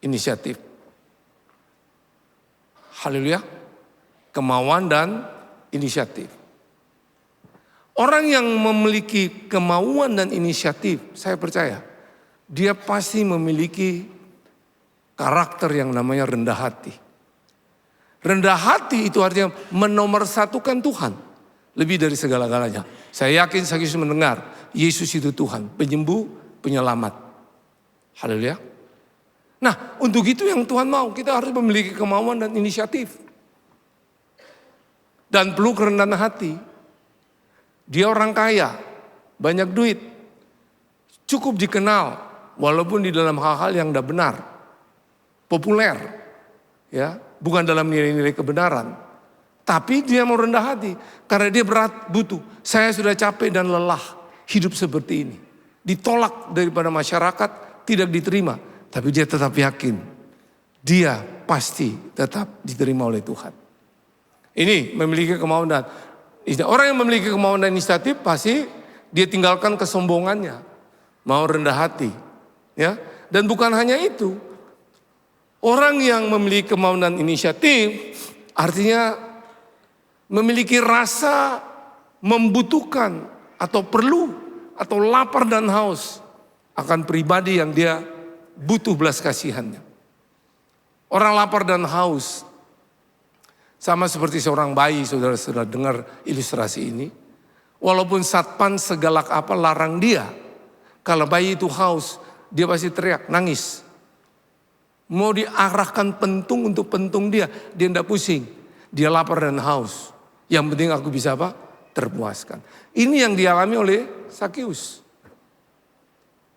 inisiatif. Haleluya. Kemauan dan inisiatif. Orang yang memiliki kemauan dan inisiatif, saya percaya dia pasti memiliki karakter yang namanya rendah hati. Rendah hati itu artinya menomorsatukan Tuhan lebih dari segala-galanya. Saya yakin Sakyus mendengar Yesus itu Tuhan, penyembuh, penyelamat. Haleluya. Nah, untuk itu yang Tuhan mau, kita harus memiliki kemauan dan inisiatif. Dan perlu kerendahan hati. Dia orang kaya, banyak duit, cukup dikenal, walaupun di dalam hal-hal yang tidak benar, populer, ya, bukan dalam nilai-nilai kebenaran. Tapi dia mau rendah hati, karena dia berat butuh. Saya sudah capek dan lelah hidup seperti ini. Ditolak daripada masyarakat, tidak diterima. Tapi dia tetap yakin, dia pasti tetap diterima oleh Tuhan. Ini memiliki kemauan dan orang yang memiliki kemauan dan inisiatif pasti dia tinggalkan kesombongannya, mau rendah hati, ya. Dan bukan hanya itu, orang yang memiliki kemauan dan inisiatif artinya memiliki rasa membutuhkan atau perlu atau lapar dan haus akan pribadi yang dia butuh belas kasihannya. Orang lapar dan haus sama seperti seorang bayi, saudara sudah dengar ilustrasi ini. Walaupun satpan segalak apa larang dia, kalau bayi itu haus, dia pasti teriak, nangis. Mau diarahkan pentung untuk pentung dia tidak pusing. Dia lapar dan haus. Yang penting aku bisa terpuaskan. Ini yang dialami oleh Sakyus.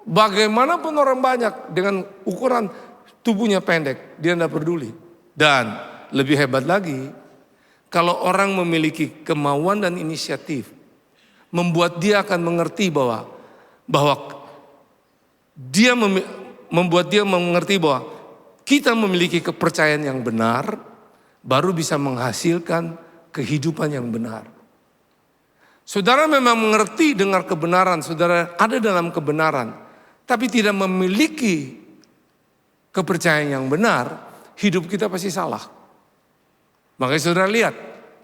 Bagaimanapun orang banyak dengan ukuran tubuhnya pendek, dia tidak peduli. Dan lebih hebat lagi, kalau orang memiliki kemauan dan inisiatif, membuat dia akan mengerti bahwa membuat dia mengerti bahwa kita memiliki kepercayaan yang benar, baru bisa menghasilkan kehidupan yang benar. Saudara memang mengerti dengar kebenaran, saudara ada dalam kebenaran, tapi tidak memiliki kepercayaan yang benar, hidup kita pasti salah. Makanya saudara lihat,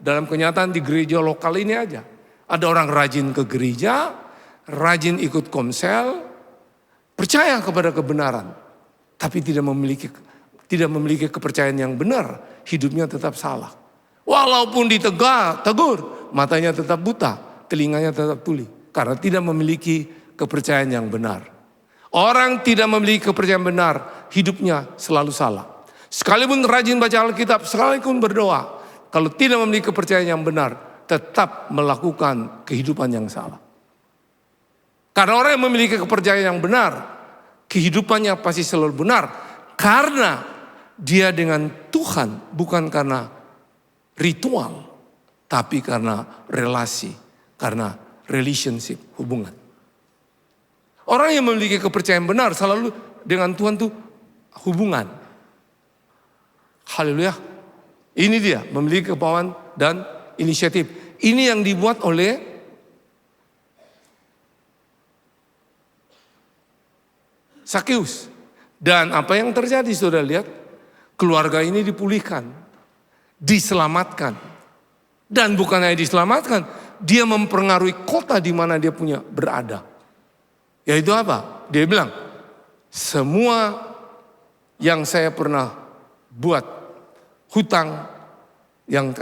dalam kenyataan di gereja lokal ini aja. Ada orang rajin ke gereja, rajin ikut komsel, percaya kepada kebenaran. Tapi tidak memiliki kepercayaan yang benar, hidupnya tetap salah. Walaupun tegur, matanya tetap buta, telinganya tetap tuli. Karena tidak memiliki kepercayaan yang benar. Orang tidak memiliki kepercayaan benar, hidupnya selalu salah. Sekalipun rajin baca Alkitab, sekalipun berdoa, kalau tidak memiliki kepercayaan yang benar, tetap melakukan kehidupan yang salah. Karena orang yang memiliki kepercayaan yang benar, kehidupannya pasti selalu benar. Karena dia dengan Tuhan bukan karena ritual, tapi karena relasi, karena relationship, hubungan. Orang yang memiliki kepercayaan benar selalu dengan Tuhan tuh hubungan. Haleluya. Ini dia memiliki kemauan dan inisiatif. Ini yang dibuat oleh Sakeus. Dan apa yang terjadi saudara lihat? Keluarga ini dipulihkan, diselamatkan. Dan bukan hanya diselamatkan, dia mempengaruhi kota di mana dia punya berada. Yaitu apa? Dia bilang, semua yang saya pernah buat, hutang yang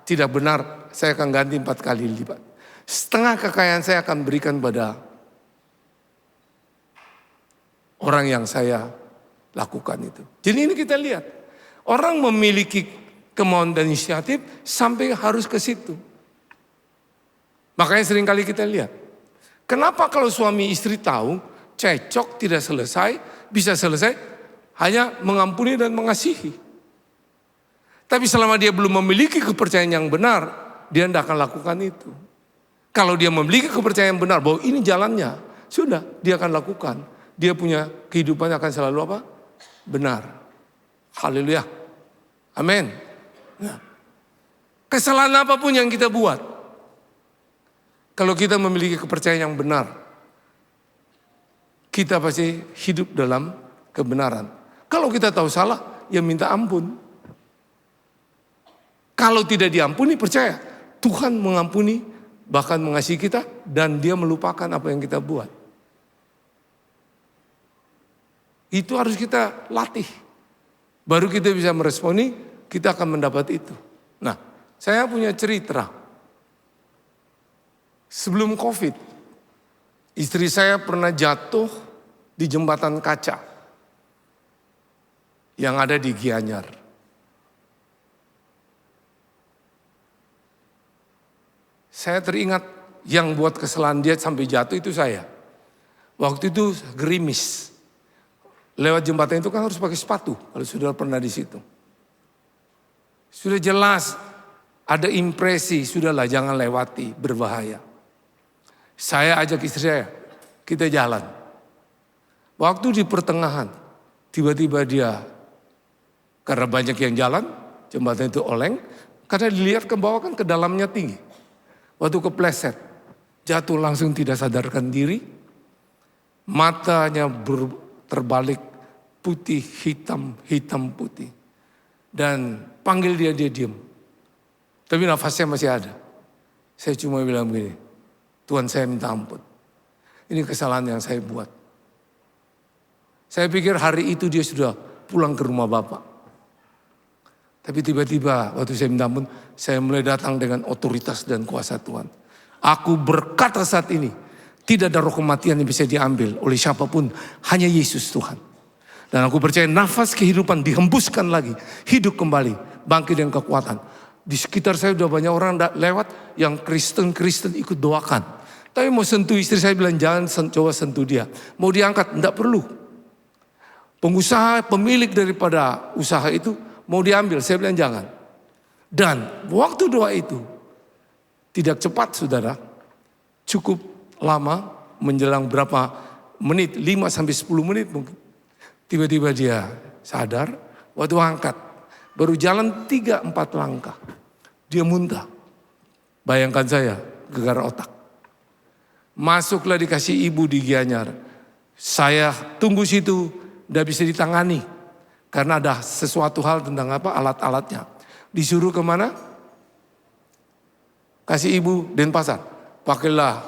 tidak benar, saya akan ganti 4 kali lipat. Setengah kekayaan saya akan berikan pada orang yang saya lakukan itu. Jadi ini kita lihat, orang memiliki kemauan dan inisiatif sampai harus ke situ. Makanya seringkali kita lihat, kenapa kalau suami istri tahu, cekcok tidak selesai, bisa selesai, hanya mengampuni dan mengasihi. Tapi selama dia belum memiliki kepercayaan yang benar, dia tidak akan lakukan itu. Kalau dia memiliki kepercayaan yang benar, bahwa ini jalannya, sudah, dia akan lakukan. Dia punya kehidupannya akan selalu apa? Benar. Haleluya. Amin. Nah, kesalahan apapun yang kita buat, kalau kita memiliki kepercayaan yang benar, kita pasti hidup dalam kebenaran. Kalau kita tahu salah, ya minta ampun. Kalau tidak diampuni, percaya Tuhan mengampuni, bahkan mengasihi kita, dan dia melupakan apa yang kita buat. Itu harus kita latih. Baru kita bisa meresponi, kita akan mendapat itu. Nah, saya punya cerita. Sebelum COVID, istri saya pernah jatuh di jembatan kaca yang ada di Gianyar. Saya teringat yang buat kesalahan dia sampai jatuh itu saya. Waktu itu gerimis. Lewat jembatan itu kan harus pakai sepatu kalau sudah pernah di situ. Sudah jelas ada impresi, sudahlah jangan lewati, berbahaya. Saya ajak istri saya, kita jalan. Waktu di pertengahan, tiba-tiba dia, karena banyak yang jalan, jembatan itu oleng, karena dilihat ke bawah kan ke dalamnya tinggi. Waktu kepleset, jatuh langsung tidak sadarkan diri, matanya terbalik, putih, hitam, hitam, putih. Dan panggil dia diam. Tapi nafasnya masih ada. Saya cuma bilang begini, Tuhan saya minta ampun. Ini kesalahan yang saya buat. Saya pikir hari itu dia sudah pulang ke rumah Bapak. Tapi tiba-tiba waktu saya minta ampun, saya mulai datang dengan otoritas dan kuasa Tuhan. Aku berkata saat ini, tidak ada roh kematian yang bisa diambil oleh siapapun, hanya Yesus Tuhan. Dan aku percaya nafas kehidupan dihembuskan lagi, hidup kembali, bangkit dengan kekuatan. Di sekitar saya sudah banyak orang lewat yang Kristen ikut doakan. Tapi mau sentuh istri saya bilang jangan coba sentuh dia. Mau diangkat, tidak perlu. Pengusaha, pemilik daripada usaha itu mau diambil, saya bilang jangan. Dan waktu doa itu tidak cepat saudara, cukup lama menjelang berapa menit, 5-10 menit mungkin. Tiba-tiba dia sadar, waktu angkat, baru jalan 3-4 langkah. Dia muntah. Bayangkan saya, gegar otak. Masuklah dikasih ibu di Gianyar. Saya tunggu situ, tidak bisa ditangani. Karena ada sesuatu hal tentang apa alat-alatnya. Disuruh kemana? Kasih ibu Denpasar. Pakailah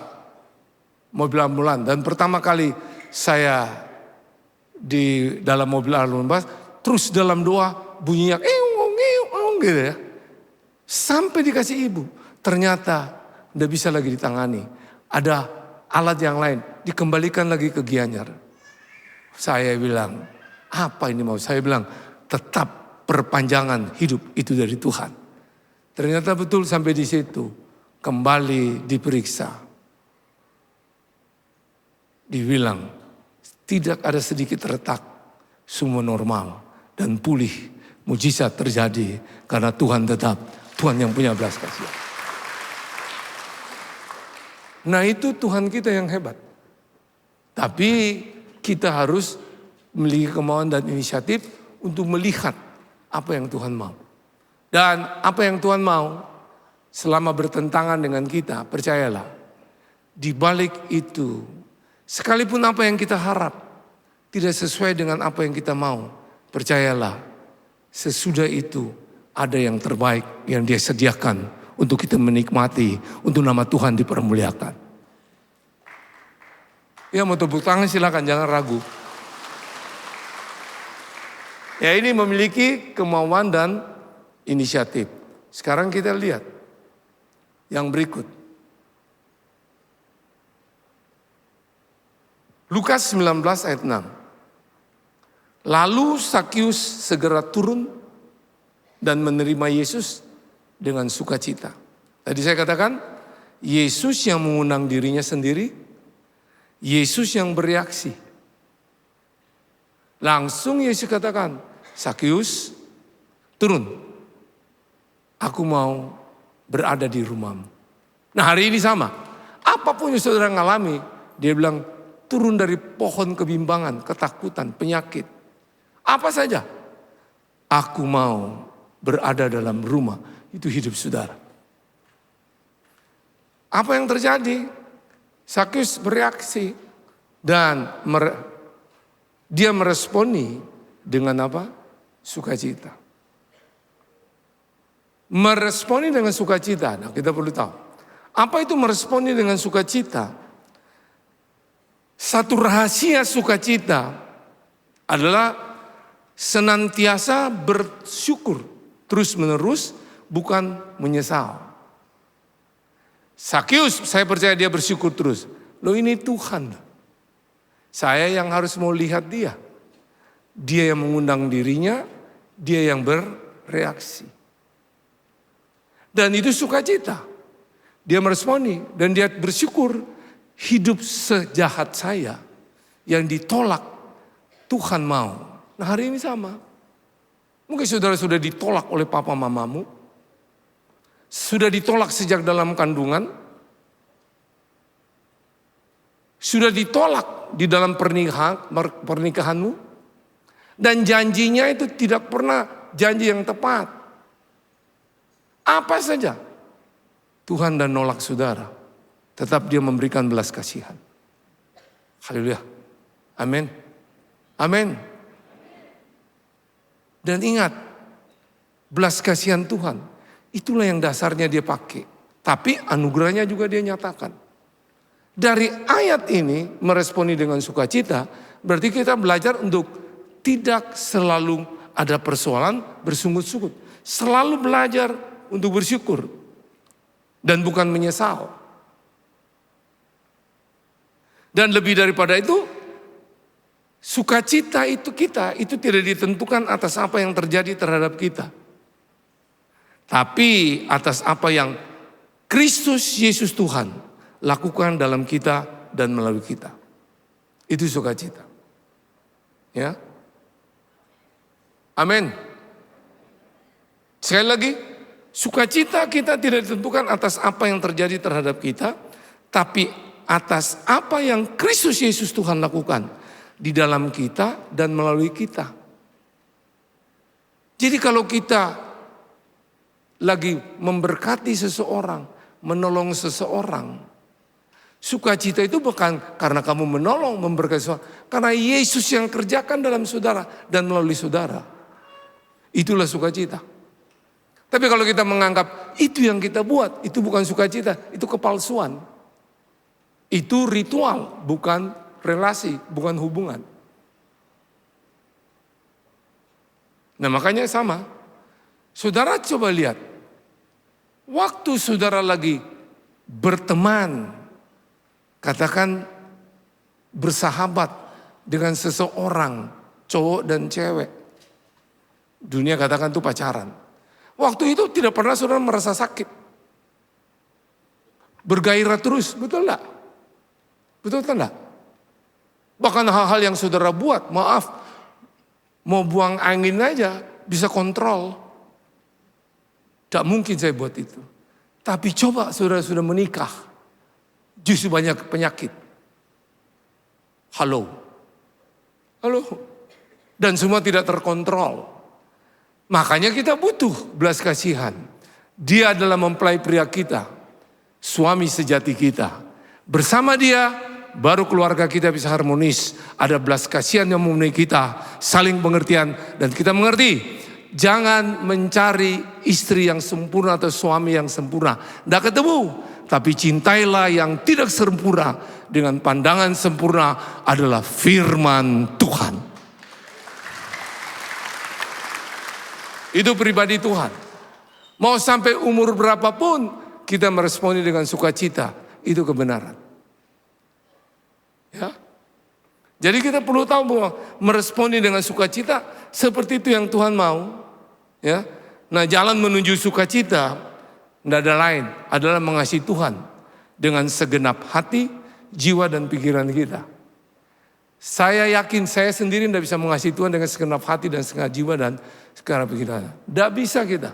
mobil ambulan. Dan pertama kali saya di dalam mobil ambulan, terus dalam doa bunyinya gitu ya. Sampai dikasih ibu. Ternyata tidak bisa lagi ditangani. Ada alat yang lain. Dikembalikan lagi ke Gianyar. Saya bilang, apa ini mau? Saya bilang, tetap perpanjangan hidup itu dari Tuhan. Ternyata betul sampai di situ. Kembali diperiksa. Dibilang, tidak ada sedikit retak. Semua normal dan pulih. Mujizat terjadi karena Tuhan tetap Tuhan yang punya belas kasihan. Nah itu Tuhan kita yang hebat. Tapi kita harus memiliki kemauan dan inisiatif untuk melihat apa yang Tuhan mau. Dan apa yang Tuhan mau selama bertentangan dengan kita, percayalah. Di balik itu, sekalipun apa yang kita harap tidak sesuai dengan apa yang kita mau, percayalah. Sesudah itu ada yang terbaik yang Dia sediakan untuk kita menikmati, untuk nama Tuhan dipermuliakan. Ya mau tepuk tangan silakan, jangan ragu. Ya ini memiliki kemauan dan inisiatif. Sekarang kita lihat yang berikut. Lukas 19 ayat 6. Lalu Sakius segera turun dan menerima Yesus dengan sukacita. Tadi saya katakan, Yesus yang mengundang dirinya sendiri, Yesus yang bereaksi. Langsung Yesus katakan, Sakius turun, aku mau berada di rumahmu. Nah hari ini sama, apapun yang saudara ngalami, dia bilang turun dari pohon kebimbangan, ketakutan, penyakit. Apa saja, aku mau berada dalam rumah, itu hidup saudara. Apa yang terjadi? Sakius bereaksi dan dia meresponi dengan apa? Sukacita. Meresponi dengan sukacita. Nah, kita perlu tahu. Apa itu meresponi dengan sukacita? Satu rahasia sukacita adalah senantiasa bersyukur terus-menerus, bukan menyesal. Sakius, saya percaya dia bersyukur terus. Loh ini Tuhan. Saya yang harus mau lihat dia. Dia yang mengundang dirinya, dia yang bereaksi. Dan itu sukacita. Dia meresponi dan dia bersyukur hidup sejahat saya yang ditolak Tuhan mau. Nah hari ini sama. Mungkin saudara sudah ditolak oleh papa mamamu. Sudah ditolak sejak dalam kandungan. Sudah ditolak di dalam pernikahanmu. Dan janjinya itu tidak pernah janji yang tepat. Apa saja. Tuhan dan nolak saudara. Tetap dia memberikan belas kasihan. Haleluya. Amin. Amin. Dan ingat, belas kasihan Tuhan, itulah yang dasarnya dia pakai. Tapi anugerahnya juga dia nyatakan. Dari ayat ini, meresponi dengan sukacita, berarti kita belajar untuk tidak selalu ada persoalan bersungut-sungut. Selalu belajar untuk bersyukur. Dan bukan menyesal. Dan lebih daripada itu, sukacita itu kita, itu tidak ditentukan atas apa yang terjadi terhadap kita. Tapi atas apa yang Kristus Yesus Tuhan lakukan dalam kita dan melalui kita. Itu sukacita. Ya. Amin. Sekali lagi, sukacita kita tidak ditentukan atas apa yang terjadi terhadap kita, tapi atas apa yang Kristus Yesus Tuhan lakukan di dalam kita dan melalui kita. Jadi kalau kita lagi memberkati seseorang, menolong seseorang, sukacita itu bukan karena kamu menolong, memberkati seseorang, karena Yesus yang kerjakan dalam saudara dan melalui saudara. Itulah sukacita. Tapi kalau kita menganggap itu yang kita buat, itu bukan sukacita, itu kepalsuan. Itu ritual, bukan relasi, bukan hubungan. Nah makanya sama. Saudara coba lihat. Waktu saudara lagi berteman, katakan bersahabat dengan seseorang, cowok dan cewek. Dunia katakan itu pacaran. Waktu itu tidak pernah saudara merasa sakit. Bergairah terus, betul enggak? Betul enggak? Bahkan hal-hal yang saudara buat, maaf, mau buang angin aja bisa kontrol. Tidak mungkin saya buat itu. Tapi coba saudara sudah menikah, justru banyak penyakit. Halo. Dan semua tidak terkontrol. Makanya kita butuh belas kasihan. Dia adalah mempelai pria kita, suami sejati kita. Bersama dia, baru keluarga kita bisa harmonis. Ada belas kasihan yang memenuhi kita, saling pengertian, dan kita mengerti. Jangan mencari istri yang sempurna atau suami yang sempurna. Tidak ketemu. Tapi cintailah yang tidak sempurna dengan pandangan sempurna adalah firman Tuhan. Itu pribadi Tuhan. Mau sampai umur berapapun kita meresponi dengan sukacita. Itu kebenaran. Ya. Jadi kita perlu tahu bahwa meresponi dengan sukacita seperti itu yang Tuhan mau. Ya. Nah jalan menuju sukacita tidak ada lain adalah mengasihi Tuhan dengan segenap hati, jiwa dan pikiran kita. Saya yakin saya sendiri tidak bisa mengasihi Tuhan dengan segenap hati dan segenap jiwa dan segenap pikiran. Tidak bisa kita.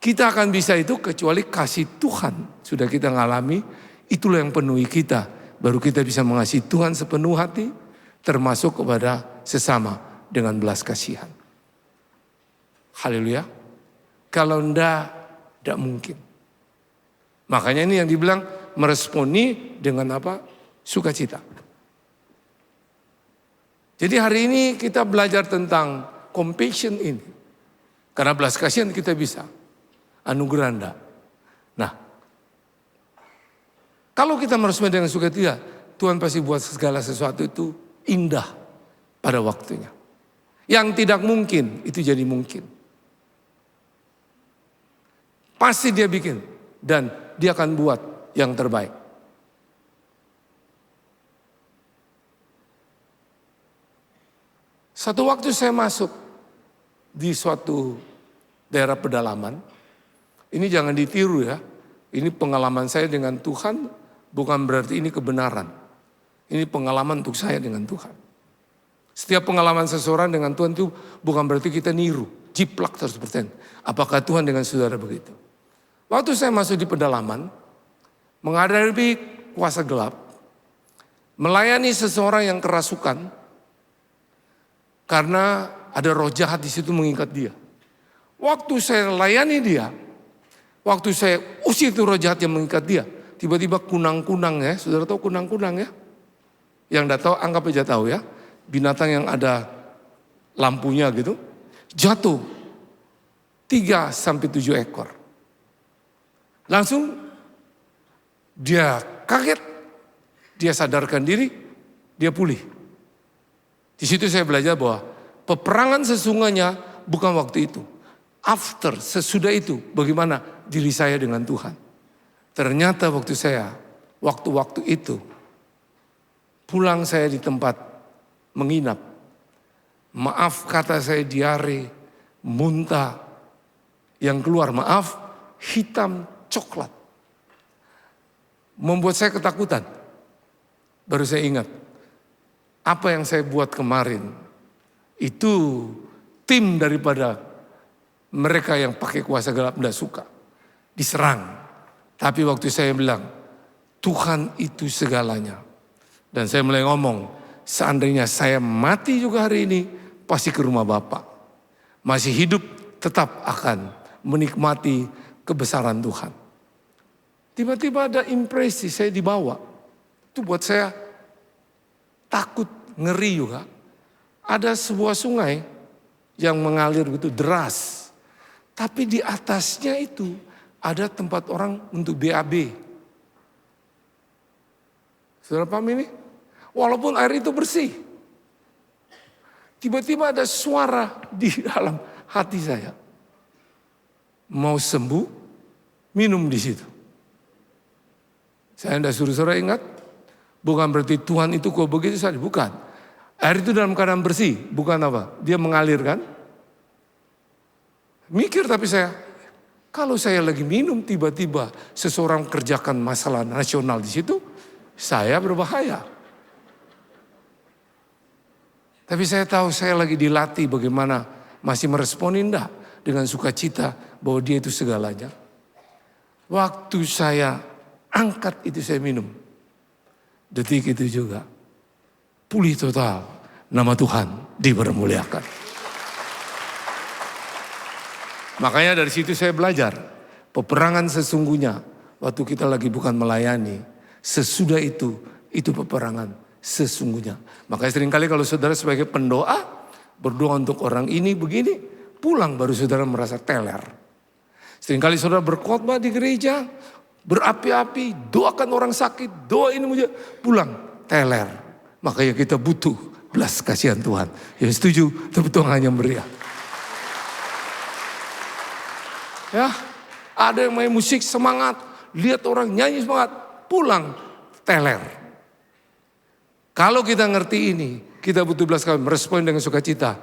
Kita akan bisa itu kecuali kasih Tuhan. Sudah kita ngalami, itulah yang penuhi kita. Baru kita bisa mengasihi Tuhan sepenuh hati, termasuk kepada sesama dengan belas kasihan. Haleluya. Kalau tidak mungkin. Makanya ini yang dibilang meresponi dengan apa? Sukacita. Jadi hari ini kita belajar tentang compassion ini. Karena belas kasihan kita bisa. Anugerah Anda. Nah, kalau kita meresponi dengan sukacita, Tuhan pasti buat segala sesuatu itu indah pada waktunya. Yang tidak mungkin, itu jadi mungkin. Pasti dia bikin. Dan dia akan buat yang terbaik. Satu waktu saya masuk di suatu daerah pedalaman. Ini jangan ditiru ya. Ini pengalaman saya dengan Tuhan bukan berarti ini kebenaran. Ini pengalaman untuk saya dengan Tuhan. Setiap pengalaman seseorang dengan Tuhan itu bukan berarti kita niru. Jiplak 100%. Apakah Tuhan dengan saudara begitu? Waktu saya masuk di pedalaman, menghadapi kuasa gelap, melayani seseorang yang kerasukan, karena ada roh jahat di situ mengikat dia. Waktu saya layani dia, waktu saya usir itu roh jahat yang mengikat dia, tiba-tiba kunang-kunang ya, saudara tahu kunang-kunang ya? Yang tidak tahu anggap aja tahu ya, binatang yang ada lampunya gitu, jatuh 3-7 ekor. Langsung dia kaget, dia sadarkan diri, dia pulih. Di situ saya belajar bahwa peperangan sesungguhnya bukan waktu itu. After, sesudah itu, bagaimana diri saya dengan Tuhan. Ternyata waktu itu, pulang saya di tempat menginap. Maaf kata saya diare, muntah, yang keluar maaf, hitam coklat. Membuat saya ketakutan. Baru saya ingat. Apa yang saya buat kemarin, itu tim daripada mereka yang pakai kuasa gelap tidak suka. Diserang. Tapi waktu saya bilang, Tuhan itu segalanya. Dan saya mulai ngomong, seandainya saya mati juga hari ini, pasti ke rumah Bapak. Masih hidup tetap akan menikmati kebesaran Tuhan. Tiba-tiba ada impresi saya dibawa. Itu buat saya takut, ngeri juga. Ada sebuah sungai yang mengalir begitu deras. Tapi di atasnya itu ada tempat orang untuk BAB. Saudara paham ini? Walaupun air itu bersih, tiba-tiba ada suara di dalam hati saya. Mau sembuh, minum di situ. Saya tidak suruh saudara ingat, bukan berarti Tuhan itu kok begitu saja, bukan. Air itu dalam keadaan bersih, bukan apa? Dia mengalir kan? Mikir tapi saya, kalau saya lagi minum tiba-tiba seseorang kerjakan masalah nasional di situ, saya berbahaya. Tapi saya tahu saya lagi dilatih bagaimana masih meresponi enggak dengan sukacita bahwa dia itu segalanya. Waktu saya angkat itu saya minum. Detik itu juga pulih total, nama Tuhan dipermuliakan. Makanya dari situ saya belajar peperangan sesungguhnya waktu kita lagi bukan melayani. Sesudah itu peperangan sesungguhnya. Makanya seringkali kalau saudara sebagai pendoa berdoa untuk orang ini begini, pulang baru saudara merasa teler. Seringkali saudara berkhotbah di gereja, berapi-api, doakan orang sakit, doa ini pulang teler. Makanya kita butuh belas kasihan Tuhan. Yang setuju tepuk tangan yang meriah. Ya, ada yang main musik semangat, lihat orang nyanyi semangat, pulang teler. Kalau kita ngerti ini, kita butuh belas kasihan, merespon dengan sukacita.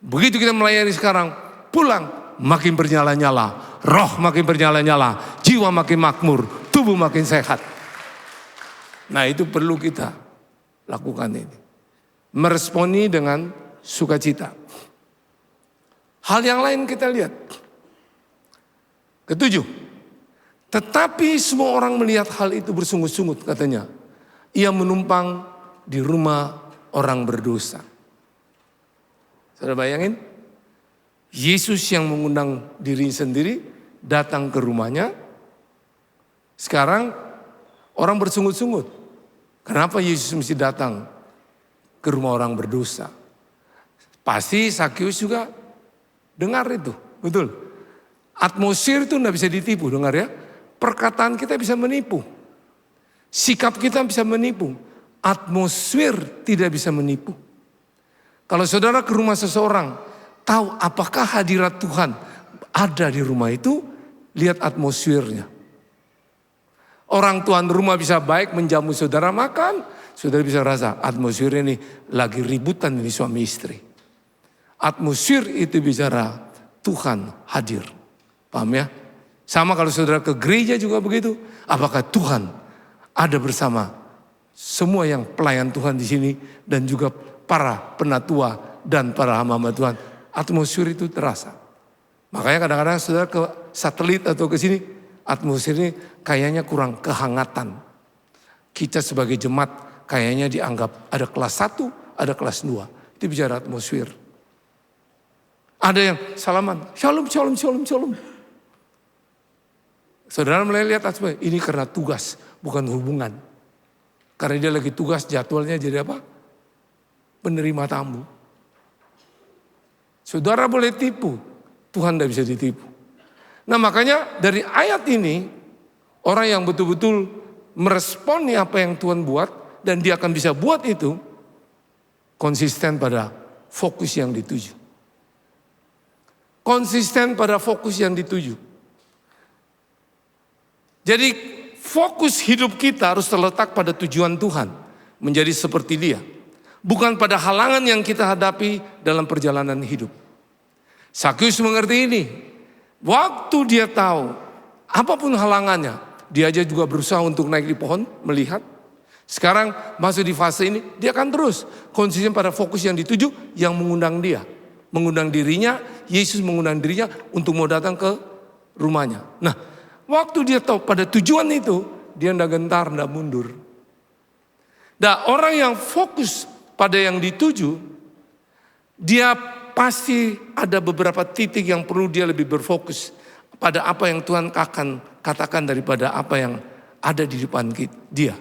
Begitu kita melayani sekarang, pulang makin bernyala-nyala, roh makin bernyala-nyala, jiwa makin makmur, tubuh makin sehat. Nah itu perlu kita lakukan ini. Meresponi dengan sukacita. Hal yang lain kita lihat. Ketujuh, tetapi semua orang melihat hal itu bersungut-sungut katanya. Ia menumpang di rumah orang berdosa. Saudara bayangin, Yesus yang mengundang diri sendiri datang ke rumahnya. Sekarang orang bersungut-sungut. Kenapa Yesus mesti datang ke rumah orang berdosa? Pasti Sakius juga dengar itu, betul. Atmosfer itu tidak bisa ditipu, dengar ya. Perkataan kita bisa menipu. Sikap kita bisa menipu. Atmosfer tidak bisa menipu. Kalau saudara ke rumah seseorang, tahu apakah hadirat Tuhan ada di rumah itu, lihat atmosfernya. Orang tuan rumah bisa baik menjamu saudara makan, saudara bisa rasa atmosfer ini lagi ributan ini suami istri. Atmosfer itu bicara Tuhan hadir. Paham ya? Sama kalau saudara ke gereja juga begitu. Apakah Tuhan ada bersama semua yang pelayan Tuhan di sini dan juga para penatua dan para hamba-hamba Tuhan. Atmosfer itu terasa. Makanya kadang-kadang saudara ke satelit atau ke sini, atmosfer ini kayaknya kurang kehangatan. Kita sebagai jemaat kayaknya dianggap ada kelas 1, ada kelas 2. Itu bicara atmosfer. Ada yang salaman, shalom, shalom, shalom, shalom. Saudara mulai lihat atmosfer, ini karena tugas, bukan hubungan. Karena dia lagi tugas, jadwalnya jadi apa? Penerima tamu. Saudara boleh tipu, Tuhan tidak bisa ditipu. Nah makanya dari ayat ini, orang yang betul-betul meresponi apa yang Tuhan buat, dan dia akan bisa buat itu, konsisten pada fokus yang dituju. Konsisten pada fokus yang dituju. Jadi fokus hidup kita harus terletak pada tujuan Tuhan. Menjadi seperti dia. Bukan pada halangan yang kita hadapi dalam perjalanan hidup. Sakius mengerti ini. Waktu dia tahu apapun halangannya. Dia aja juga berusaha untuk naik di pohon melihat. Sekarang masuk di fase ini. Dia akan terus konsisten pada fokus yang dituju yang mengundang dia. Mengundang dirinya. Yesus mengundang dirinya untuk mau datang ke rumahnya. Nah waktu dia tahu pada tujuan itu, dia tidak gentar, tidak mundur. Nah, orang yang fokus pada yang dituju, dia pasti ada beberapa titik yang perlu dia lebih berfokus pada apa yang Tuhan akan katakan daripada apa yang ada di depan dia.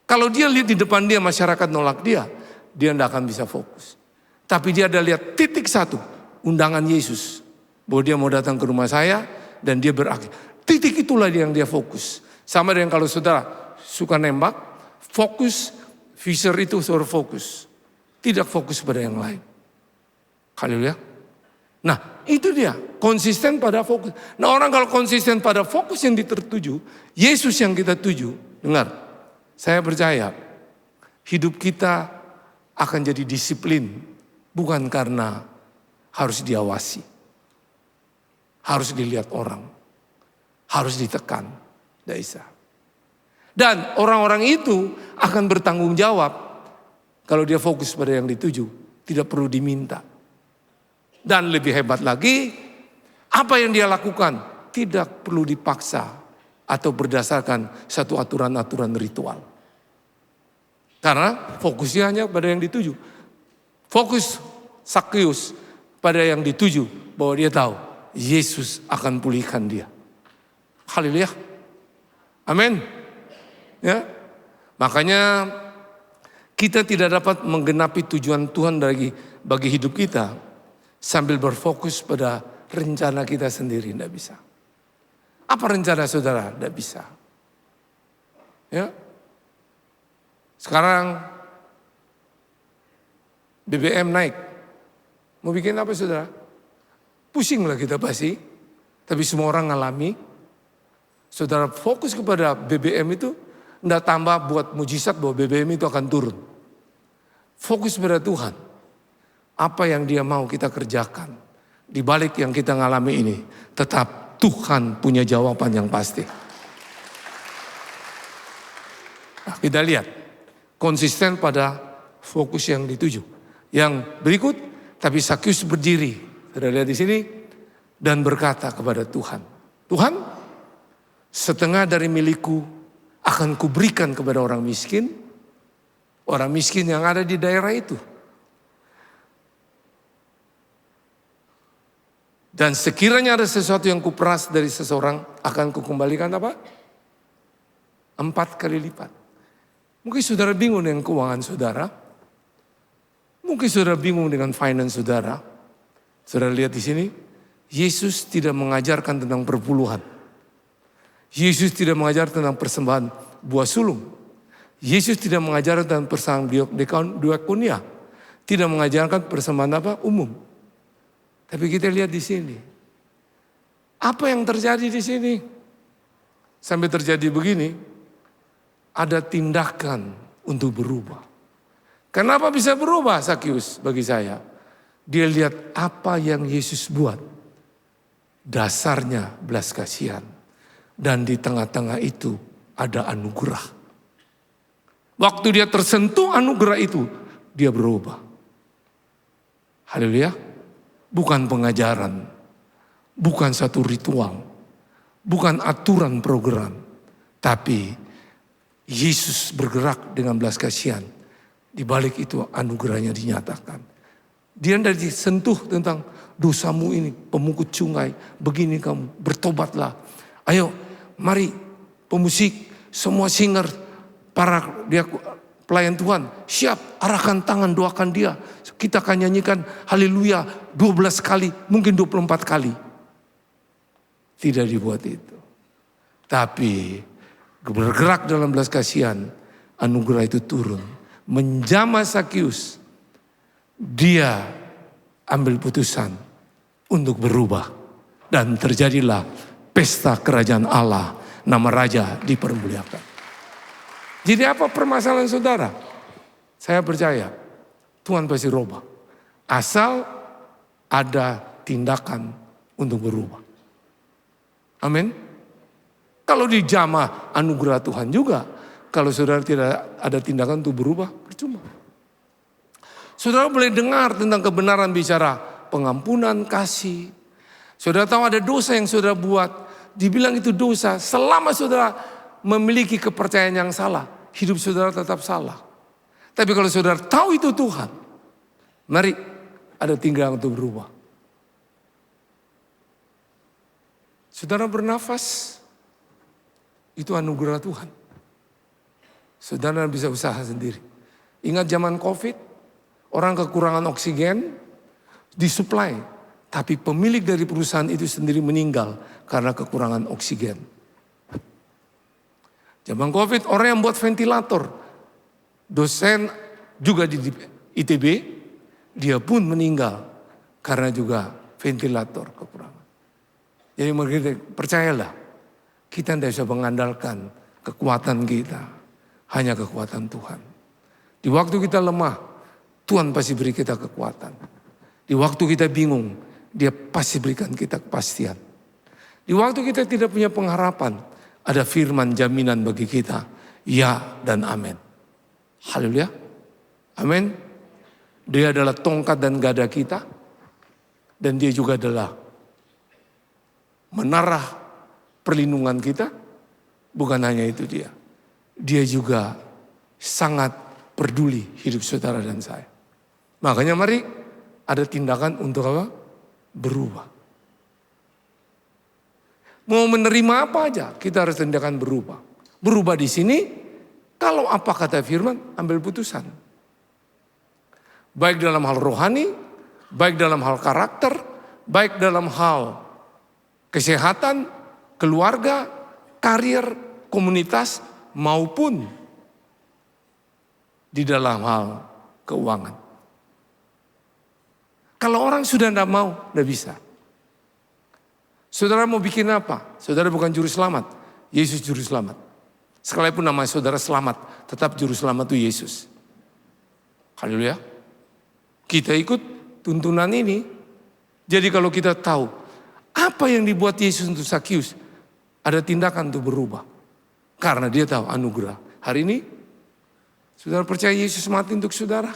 Kalau dia lihat di depan dia masyarakat nolak dia tidak akan bisa fokus. Tapi dia ada lihat titik satu, undangan Yesus. Bahwa dia mau datang ke rumah saya dan dia berakhir. Titik itulah yang dia fokus. Sama dengan kalau saudara suka nembak, fokus, Fisher itu saudara fokus. Tidak fokus pada yang lain. Haleluya. Nah itu dia, konsisten pada fokus. Nah orang kalau konsisten pada fokus yang ditertuju, Yesus yang kita tuju, dengar, saya percaya hidup kita akan jadi disiplin. Bukan karena harus diawasi. Harus dilihat orang. Harus ditekan. Tidak bisa. Dan orang-orang itu akan bertanggung jawab kalau dia fokus pada yang dituju. Tidak perlu diminta. Dan lebih hebat lagi, apa yang dia lakukan tidak perlu dipaksa atau berdasarkan satu aturan-aturan ritual. Karena fokusnya hanya pada yang dituju. Fokus Sakeus pada yang dituju bahwa dia tahu Yesus akan pulihkan dia. Haleluya. Amin. Ya. Makanya kita tidak dapat menggenapi tujuan Tuhan bagi hidup kita sambil berfokus pada rencana kita sendiri. Tidak bisa. Apa rencana saudara? Tidak bisa. Ya. Sekarang BBM naik. Mau bikin apa saudara? Pusinglah kita pasti. Tapi semua orang ngalami. Saudara fokus kepada BBM itu. Tidak tambah buat mujizat bahwa BBM itu akan turun. Fokus pada Tuhan. Apa yang dia mau kita kerjakan. Di balik yang kita ngalami ini. Tetap Tuhan punya jawaban yang pasti. Nah, kita lihat. Konsisten pada fokus yang dituju. Yang berikut. Tapi Sakeus berdiri. Sudah lihat di sini. Dan berkata kepada Tuhan. Tuhan, setengah dari milikku akan kuberikan kepada orang miskin. Orang miskin yang ada di daerah itu. Dan sekiranya ada sesuatu yang kuperas dari seseorang, akan kukembalikan apa? 4 kali lipat. Mungkin saudara bingung dengan keuangan saudara. Mungkin saudara bingung dengan finance saudara. Saudara lihat di sini, Yesus tidak mengajarkan tentang perpuluhan. Yesus tidak mengajar tentang persembahan buah sulung. Yesus tidak mengajarkan tentang persembahan diakonia. Tidak mengajarkan persembahan apa? Umum. Tapi kita lihat di sini. Apa yang terjadi di sini? Sampai terjadi begini. Ada tindakan untuk berubah. Kenapa bisa berubah Sakeus bagi saya? Dia lihat apa yang Yesus buat. Dasarnya belas kasihan. Dan di tengah-tengah itu ada anugerah. Waktu dia tersentuh anugerah itu, dia berubah. Haleluya. Bukan pengajaran, bukan satu ritual, bukan aturan program. Tapi Yesus bergerak dengan belas kasihan. Di balik itu anugerahnya dinyatakan. Dia tidak disentuh tentang dosamu ini, pemungut sungai, begini kamu, bertobatlah. Ayo, mari pemusik, semua singer, para pelayan Tuhan, siap, arahkan tangan, doakan dia. Kita akan nyanyikan haleluya 12 kali, mungkin 24 kali. Tidak dibuat itu. Tapi bergerak dalam belas kasihan, anugerah itu turun. Menjamah Sakeus, dia ambil putusan untuk berubah. Dan terjadilah pesta kerajaan Allah, nama Raja dipermuliakan. Jadi apa permasalahan saudara? Saya percaya Tuhan pasti rubah. Asal ada tindakan untuk berubah. Amin. Kalau dijamah anugerah Tuhan juga. Kalau saudara tidak ada tindakan untuk berubah, percuma. Saudara boleh dengar tentang kebenaran bicara pengampunan, kasih. Saudara tahu ada dosa yang saudara buat. Dibilang itu dosa. Selama saudara memiliki kepercayaan yang salah. Hidup saudara tetap salah. Tapi kalau saudara tahu itu Tuhan. Mari ada tindakan untuk berubah. Saudara bernafas. Itu anugerah Tuhan. Saudara bisa usaha sendiri. Ingat zaman COVID. orang kekurangan oksigen, disuplai. Tapi pemilik dari perusahaan itu sendiri meninggal karena kekurangan oksigen. Zaman COVID, orang yang buat ventilator, dosen juga di ITB, dia pun meninggal karena juga ventilator kekurangan. Jadi percayalah, kita tidak bisa mengandalkan kekuatan kita, hanya kekuatan Tuhan. Di waktu kita lemah, Tuhan pasti beri kita kekuatan. Di waktu kita bingung, Dia pasti berikan kita kepastian. Di waktu kita tidak punya pengharapan, ada firman jaminan bagi kita, ya dan amin. Haleluya. Amin. Dia adalah tongkat dan gada kita. Dan dia juga adalah menara perlindungan kita. Bukan hanya itu dia. Dia juga sangat peduli hidup saudara dan saya. Makanya mari ada tindakan untuk apa? Berubah. Mau menerima apa aja, kita harus tindakan berubah. Berubah di sini, kalau apa kata firman, ambil putusan. Baik dalam hal rohani, baik dalam hal karakter, baik dalam hal kesehatan, keluarga, karir, komunitas, maupun di dalam hal keuangan. Kalau orang sudah tidak mau, tidak bisa. Saudara mau bikin apa? Saudara bukan juru selamat. Yesus juru selamat. Sekalipun nama saudara selamat, tetap juru selamat itu Yesus. Haleluya. Kita ikut tuntunan ini. Jadi kalau kita tahu apa yang dibuat Yesus untuk Sakius, ada tindakan untuk berubah. Karena dia tahu anugerah. Hari ini, saudara percaya Yesus mati untuk saudara?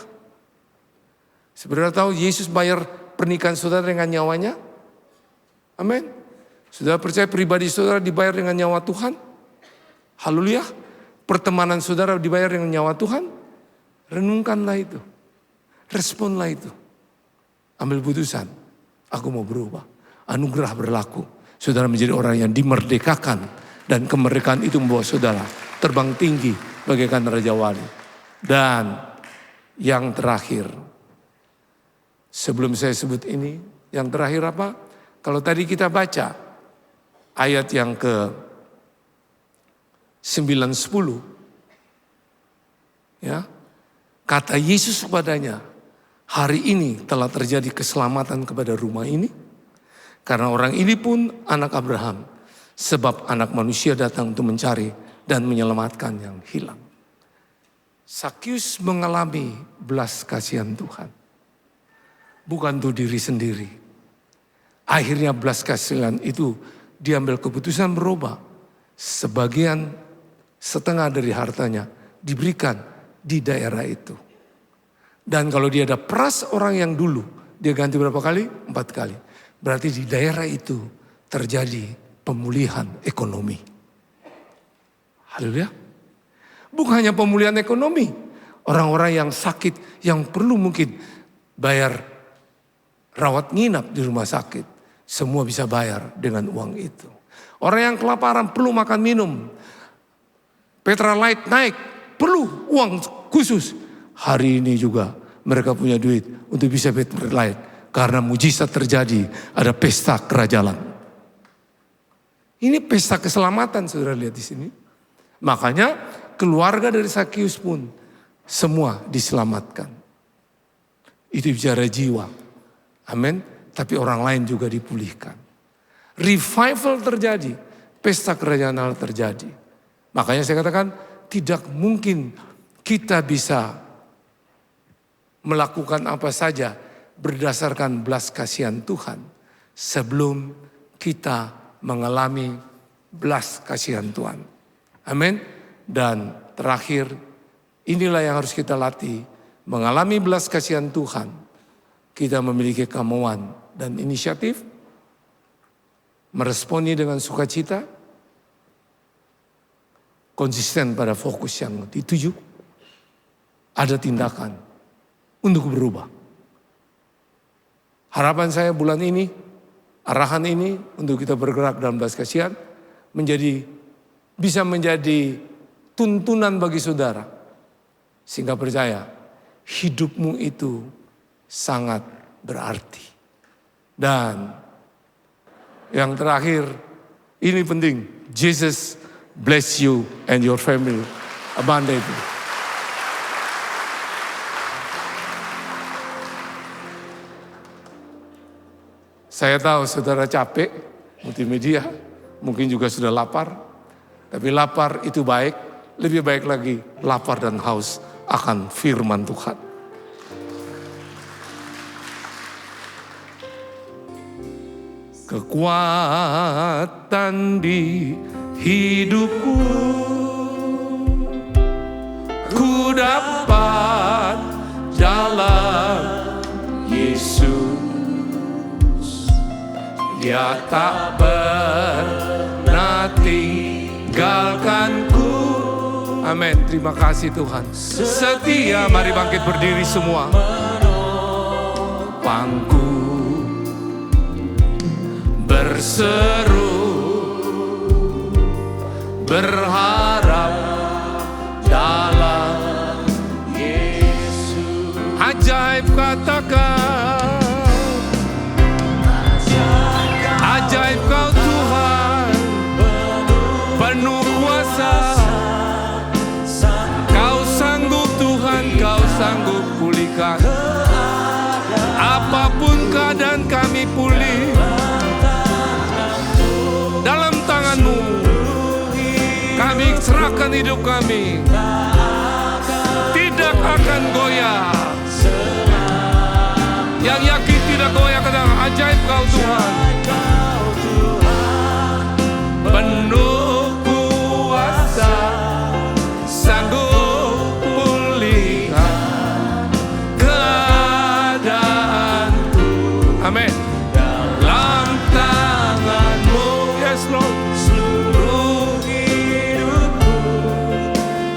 Saudara tahu Yesus bayar pernikahan saudara dengan nyawanya? Amin. Saudara percaya pribadi saudara dibayar dengan nyawa Tuhan? Haleluya. Pertemanan saudara dibayar dengan nyawa Tuhan? Renungkanlah itu. Responlah itu. Ambil putusan. Aku mau berubah. Anugerah berlaku. Saudara menjadi orang yang dimerdekakan. Dan kemerdekaan itu membawa saudara terbang tinggi bagaikan Raja Wali. Dan yang terakhir. Sebelum saya sebut ini. Yang terakhir apa? Kalau tadi kita baca ayat yang ke 9-10. Ya. Kata Yesus kepadanya, hari ini telah terjadi keselamatan kepada rumah ini. Karena orang ini pun anak Abraham. Sebab anak manusia datang untuk mencari dan menyelamatkan yang hilang. Sakius mengalami belas kasihan Tuhan. Bukan untuk diri sendiri. Akhirnya belas kasihan itu diambil keputusan berubah. Sebagian setengah dari hartanya diberikan di daerah itu. Dan kalau dia ada peras orang yang dulu, dia ganti berapa kali? 4 kali. Berarti di daerah itu terjadi pemulihan ekonomi. Haleluya. Bukan hanya pemulihan ekonomi. Orang-orang yang sakit, yang perlu mungkin bayar rawat nginap di rumah sakit. Semua bisa bayar dengan uang itu. Orang yang kelaparan perlu makan minum. Petralite naik, perlu uang khusus. Hari ini juga mereka punya duit untuk bisa Petralite. Karena mujizat terjadi, ada pesta kerajaan. Ini pesta keselamatan, saudara lihat di sini. Makanya keluarga dari Sakius pun semua diselamatkan. Itu bicara jiwa. Amin. Tapi orang lain juga dipulihkan. Revival terjadi. Pesta kerajaan Allah terjadi. Makanya saya katakan tidak mungkin kita bisa melakukan apa saja berdasarkan belas kasihan Tuhan. Sebelum kita mengalami belas kasihan Tuhan. Amin. Dan terakhir inilah yang harus kita latih. Mengalami belas kasihan Tuhan. Kita memiliki kemauan dan inisiatif, meresponi dengan sukacita, konsisten pada fokus yang dituju, ada tindakan untuk berubah. Harapan saya bulan ini, arahan ini untuk kita bergerak dalam belas kasihan, bisa menjadi tuntunan bagi saudara. Sehingga percaya, hidupmu itu sangat berarti. Dan yang terakhir, ini penting, Jesus bless you and your family abundantly. Saya tahu saudara capek, multimedia, mungkin juga sudah lapar. Tapi lapar itu baik, lebih baik lagi lapar dan haus akan firman Tuhan. Kekuatan di hidupku, ku dapat dalam Yesus. Dia tak pernah tinggalkanku. Amin. Terima kasih Tuhan. Setia, mari bangkit berdiri semua. Pangku berseru, berharap dalam Yesus. Ajaib katakan, ajaib kau Tuhan, penuh kuasa. Kau sanggup Tuhan, kau sanggup pulihkan. Apapun keadaan kami pulih dalam tangan-Mu. Kami serahkan hidup kami, tidak akan goyah. Yang yakin tidak goyah, katakan ajaib kau Tuhan, penuh kuasa, sanggup pulihkan keadaanku. Amin. Dalam tangan-Mu, yes Lord, seluruh hidupku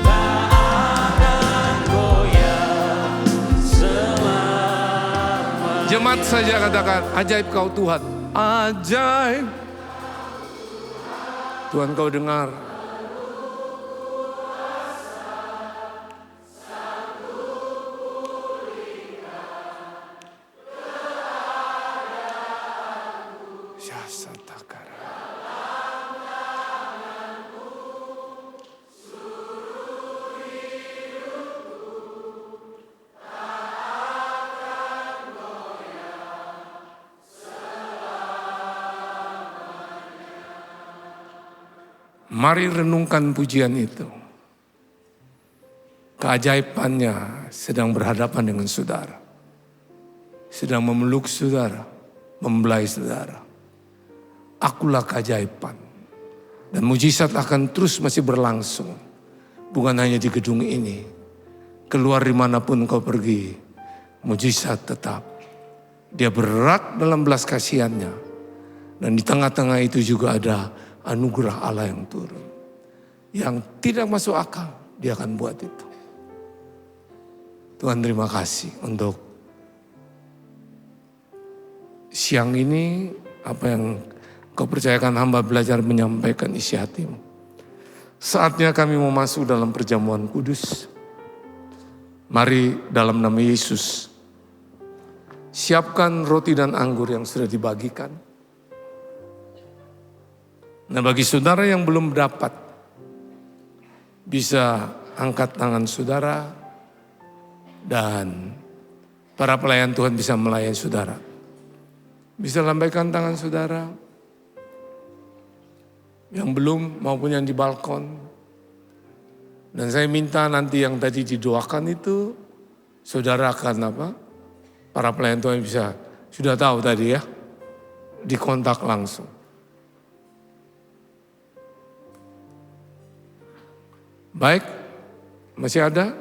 tak akan goyah selama. Jemaat saja katakan ajaib kau Tuhan, ajaib. Tuhan kau dengar. Mari renungkan pujian itu. Keajaibannya sedang berhadapan dengan saudara. Sedang memeluk saudara, membelai saudara. Akulah keajaiban. Dan mujizat akan terus masih berlangsung. Bukan hanya di gedung ini. Keluar dimanapun kau pergi, mujizat tetap. Dia berat dalam belas kasihannya. Dan di tengah-tengah itu juga ada anugerah Allah yang turun. Yang tidak masuk akal, dia akan buat itu. Tuhan terima kasih untuk siang ini, apa yang kau percayakan hamba belajar menyampaikan isi hatimu. Saatnya kami mau masuk dalam perjamuan kudus. Mari dalam nama Yesus, siapkan roti dan anggur yang sudah dibagikan. Nah, bagi saudara yang belum dapat, bisa angkat tangan saudara dan para pelayan Tuhan bisa melayani saudara. Bisa lambaikan tangan saudara. Yang belum maupun yang di balkon. Dan saya minta nanti yang tadi didoakan itu, saudara akan apa? Para pelayan Tuhan bisa, sudah tahu tadi ya, dikontak langsung. Baik, masih ada?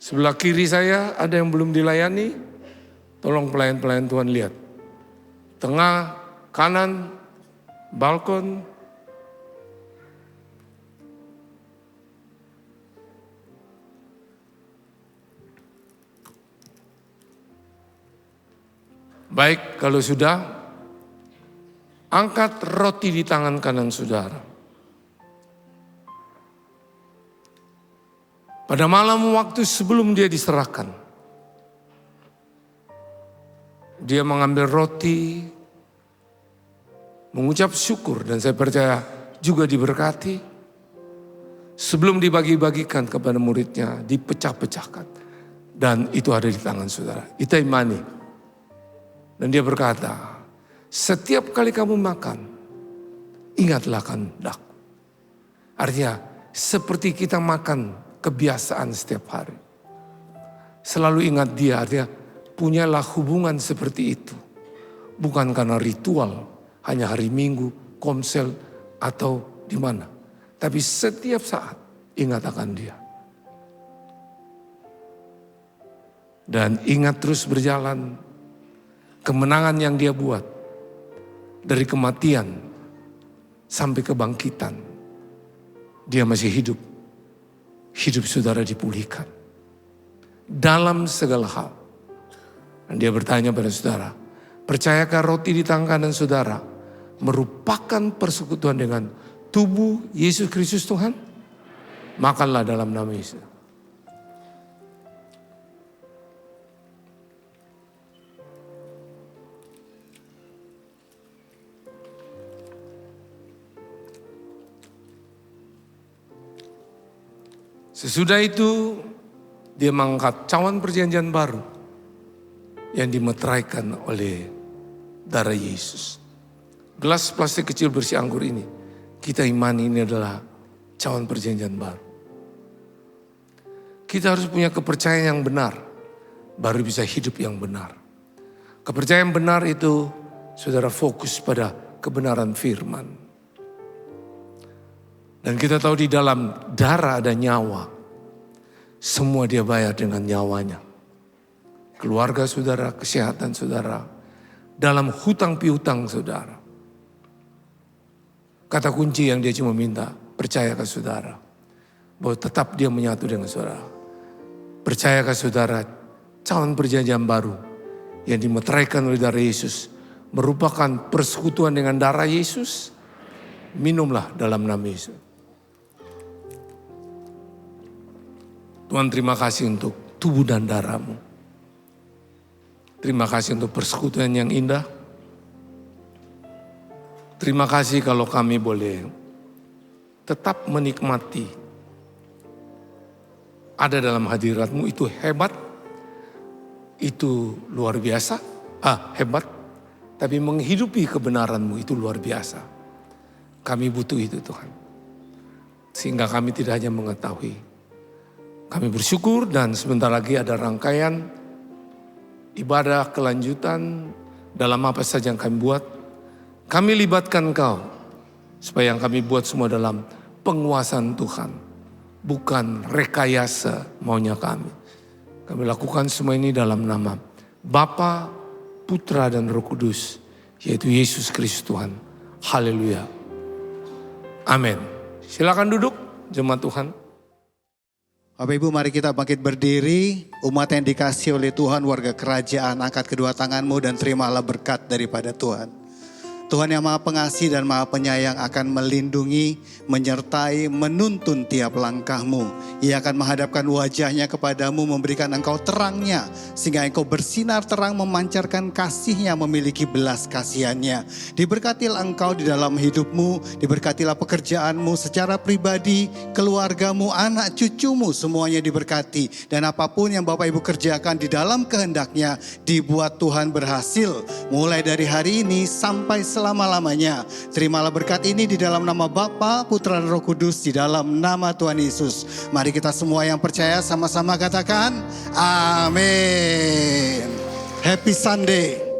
Sebelah kiri saya ada yang belum dilayani, tolong pelayan-pelayan Tuhan lihat. Tengah, kanan, balkon. Baik, kalau sudah, angkat roti di tangan kanan saudara. Pada malam waktu sebelum dia diserahkan, dia mengambil roti, mengucap syukur, dan saya percaya juga diberkati. Sebelum dibagi-bagikan kepada muridnya, dipecah-pecahkan. Dan itu ada di tangan saudara. Kita imani. Dan dia berkata, setiap kali kamu makan, ingatlah kehendakku. Artinya, seperti kita makan kebiasaan setiap hari. Selalu ingat dia, artinya punyalah hubungan seperti itu. Bukan karena ritual, hanya hari Minggu, komsel, atau di mana. Tapi setiap saat ingat akan dia. Dan ingat terus berjalan kemenangan yang dia buat. Dari kematian sampai kebangkitan. Dia masih hidup. Hidup saudara dipulihkan. Dalam segala hal. Dan dia bertanya pada saudara, percayakah roti di tangan kanan saudara merupakan persekutuan dengan tubuh Yesus Kristus Tuhan? Makanlah dalam nama Yesus. Sesudah itu dia mengangkat cawan perjanjian baru yang dimeteraikan oleh darah Yesus. Gelas plastik kecil bersih anggur ini, kita imani ini adalah cawan perjanjian baru. Kita harus punya kepercayaan yang benar, baru bisa hidup yang benar. Kepercayaan benar itu, saudara, fokus pada kebenaran firman. Dan kita tahu di dalam darah ada nyawa. Semua dia bayar dengan nyawanya. Keluarga saudara, kesehatan saudara, dalam hutang piutang saudara. Kata kunci yang dia cuma minta, percayakah saudara bahwa tetap dia menyatu dengan saudara. Percayakah saudara, cawan perjanjian baru yang dimeteraikan oleh darah Yesus merupakan persekutuan dengan darah Yesus? Minumlah dalam nama Yesus. Tuhan, terima kasih untuk tubuh dan darah-Mu. Terima kasih untuk persekutuan yang indah. Terima kasih kalau kami boleh tetap menikmati ada dalam hadirat-Mu. Itu hebat, itu luar biasa, hebat. Tapi menghidupi kebenaran-Mu itu luar biasa. Kami butuh itu Tuhan. Sehingga kami tidak hanya mengetahui. Kami bersyukur dan sebentar lagi ada rangkaian ibadah kelanjutan dalam apa saja yang kami buat. Kami libatkan Engkau supaya yang kami buat semua dalam penguasaan Tuhan. Bukan rekayasa maunya kami. Kami lakukan semua ini dalam nama Bapa, Putra dan Roh Kudus, yaitu Yesus Kristus Tuhan. Haleluya. Amin. Silakan duduk jemaat Tuhan. Bapak Ibu, mari kita bangkit berdiri. Umat yang dikasihi oleh Tuhan, warga kerajaan, angkat kedua tanganmu dan terimalah berkat daripada Tuhan. Tuhan yang Maha Pengasih dan Maha Penyayang akan melindungi, menyertai, menuntun tiap langkahmu. Ia akan menghadapkan wajahnya kepadamu, memberikan engkau terangnya, sehingga engkau bersinar terang, memancarkan kasihnya, memiliki belas kasihannya. Diberkatilah engkau di dalam hidupmu, diberkatilah pekerjaanmu secara pribadi, keluargamu, anak cucumu, semuanya diberkati. Dan apapun yang Bapak Ibu kerjakan di dalam kehendaknya, dibuat Tuhan berhasil. Mulai dari hari ini sampai selama-lamanya. Terimalah berkat ini di dalam nama Bapa, Putra dan Roh Kudus, di dalam nama Tuhan Yesus. Mari kita semua yang percaya sama-sama katakan amin. Happy Sunday.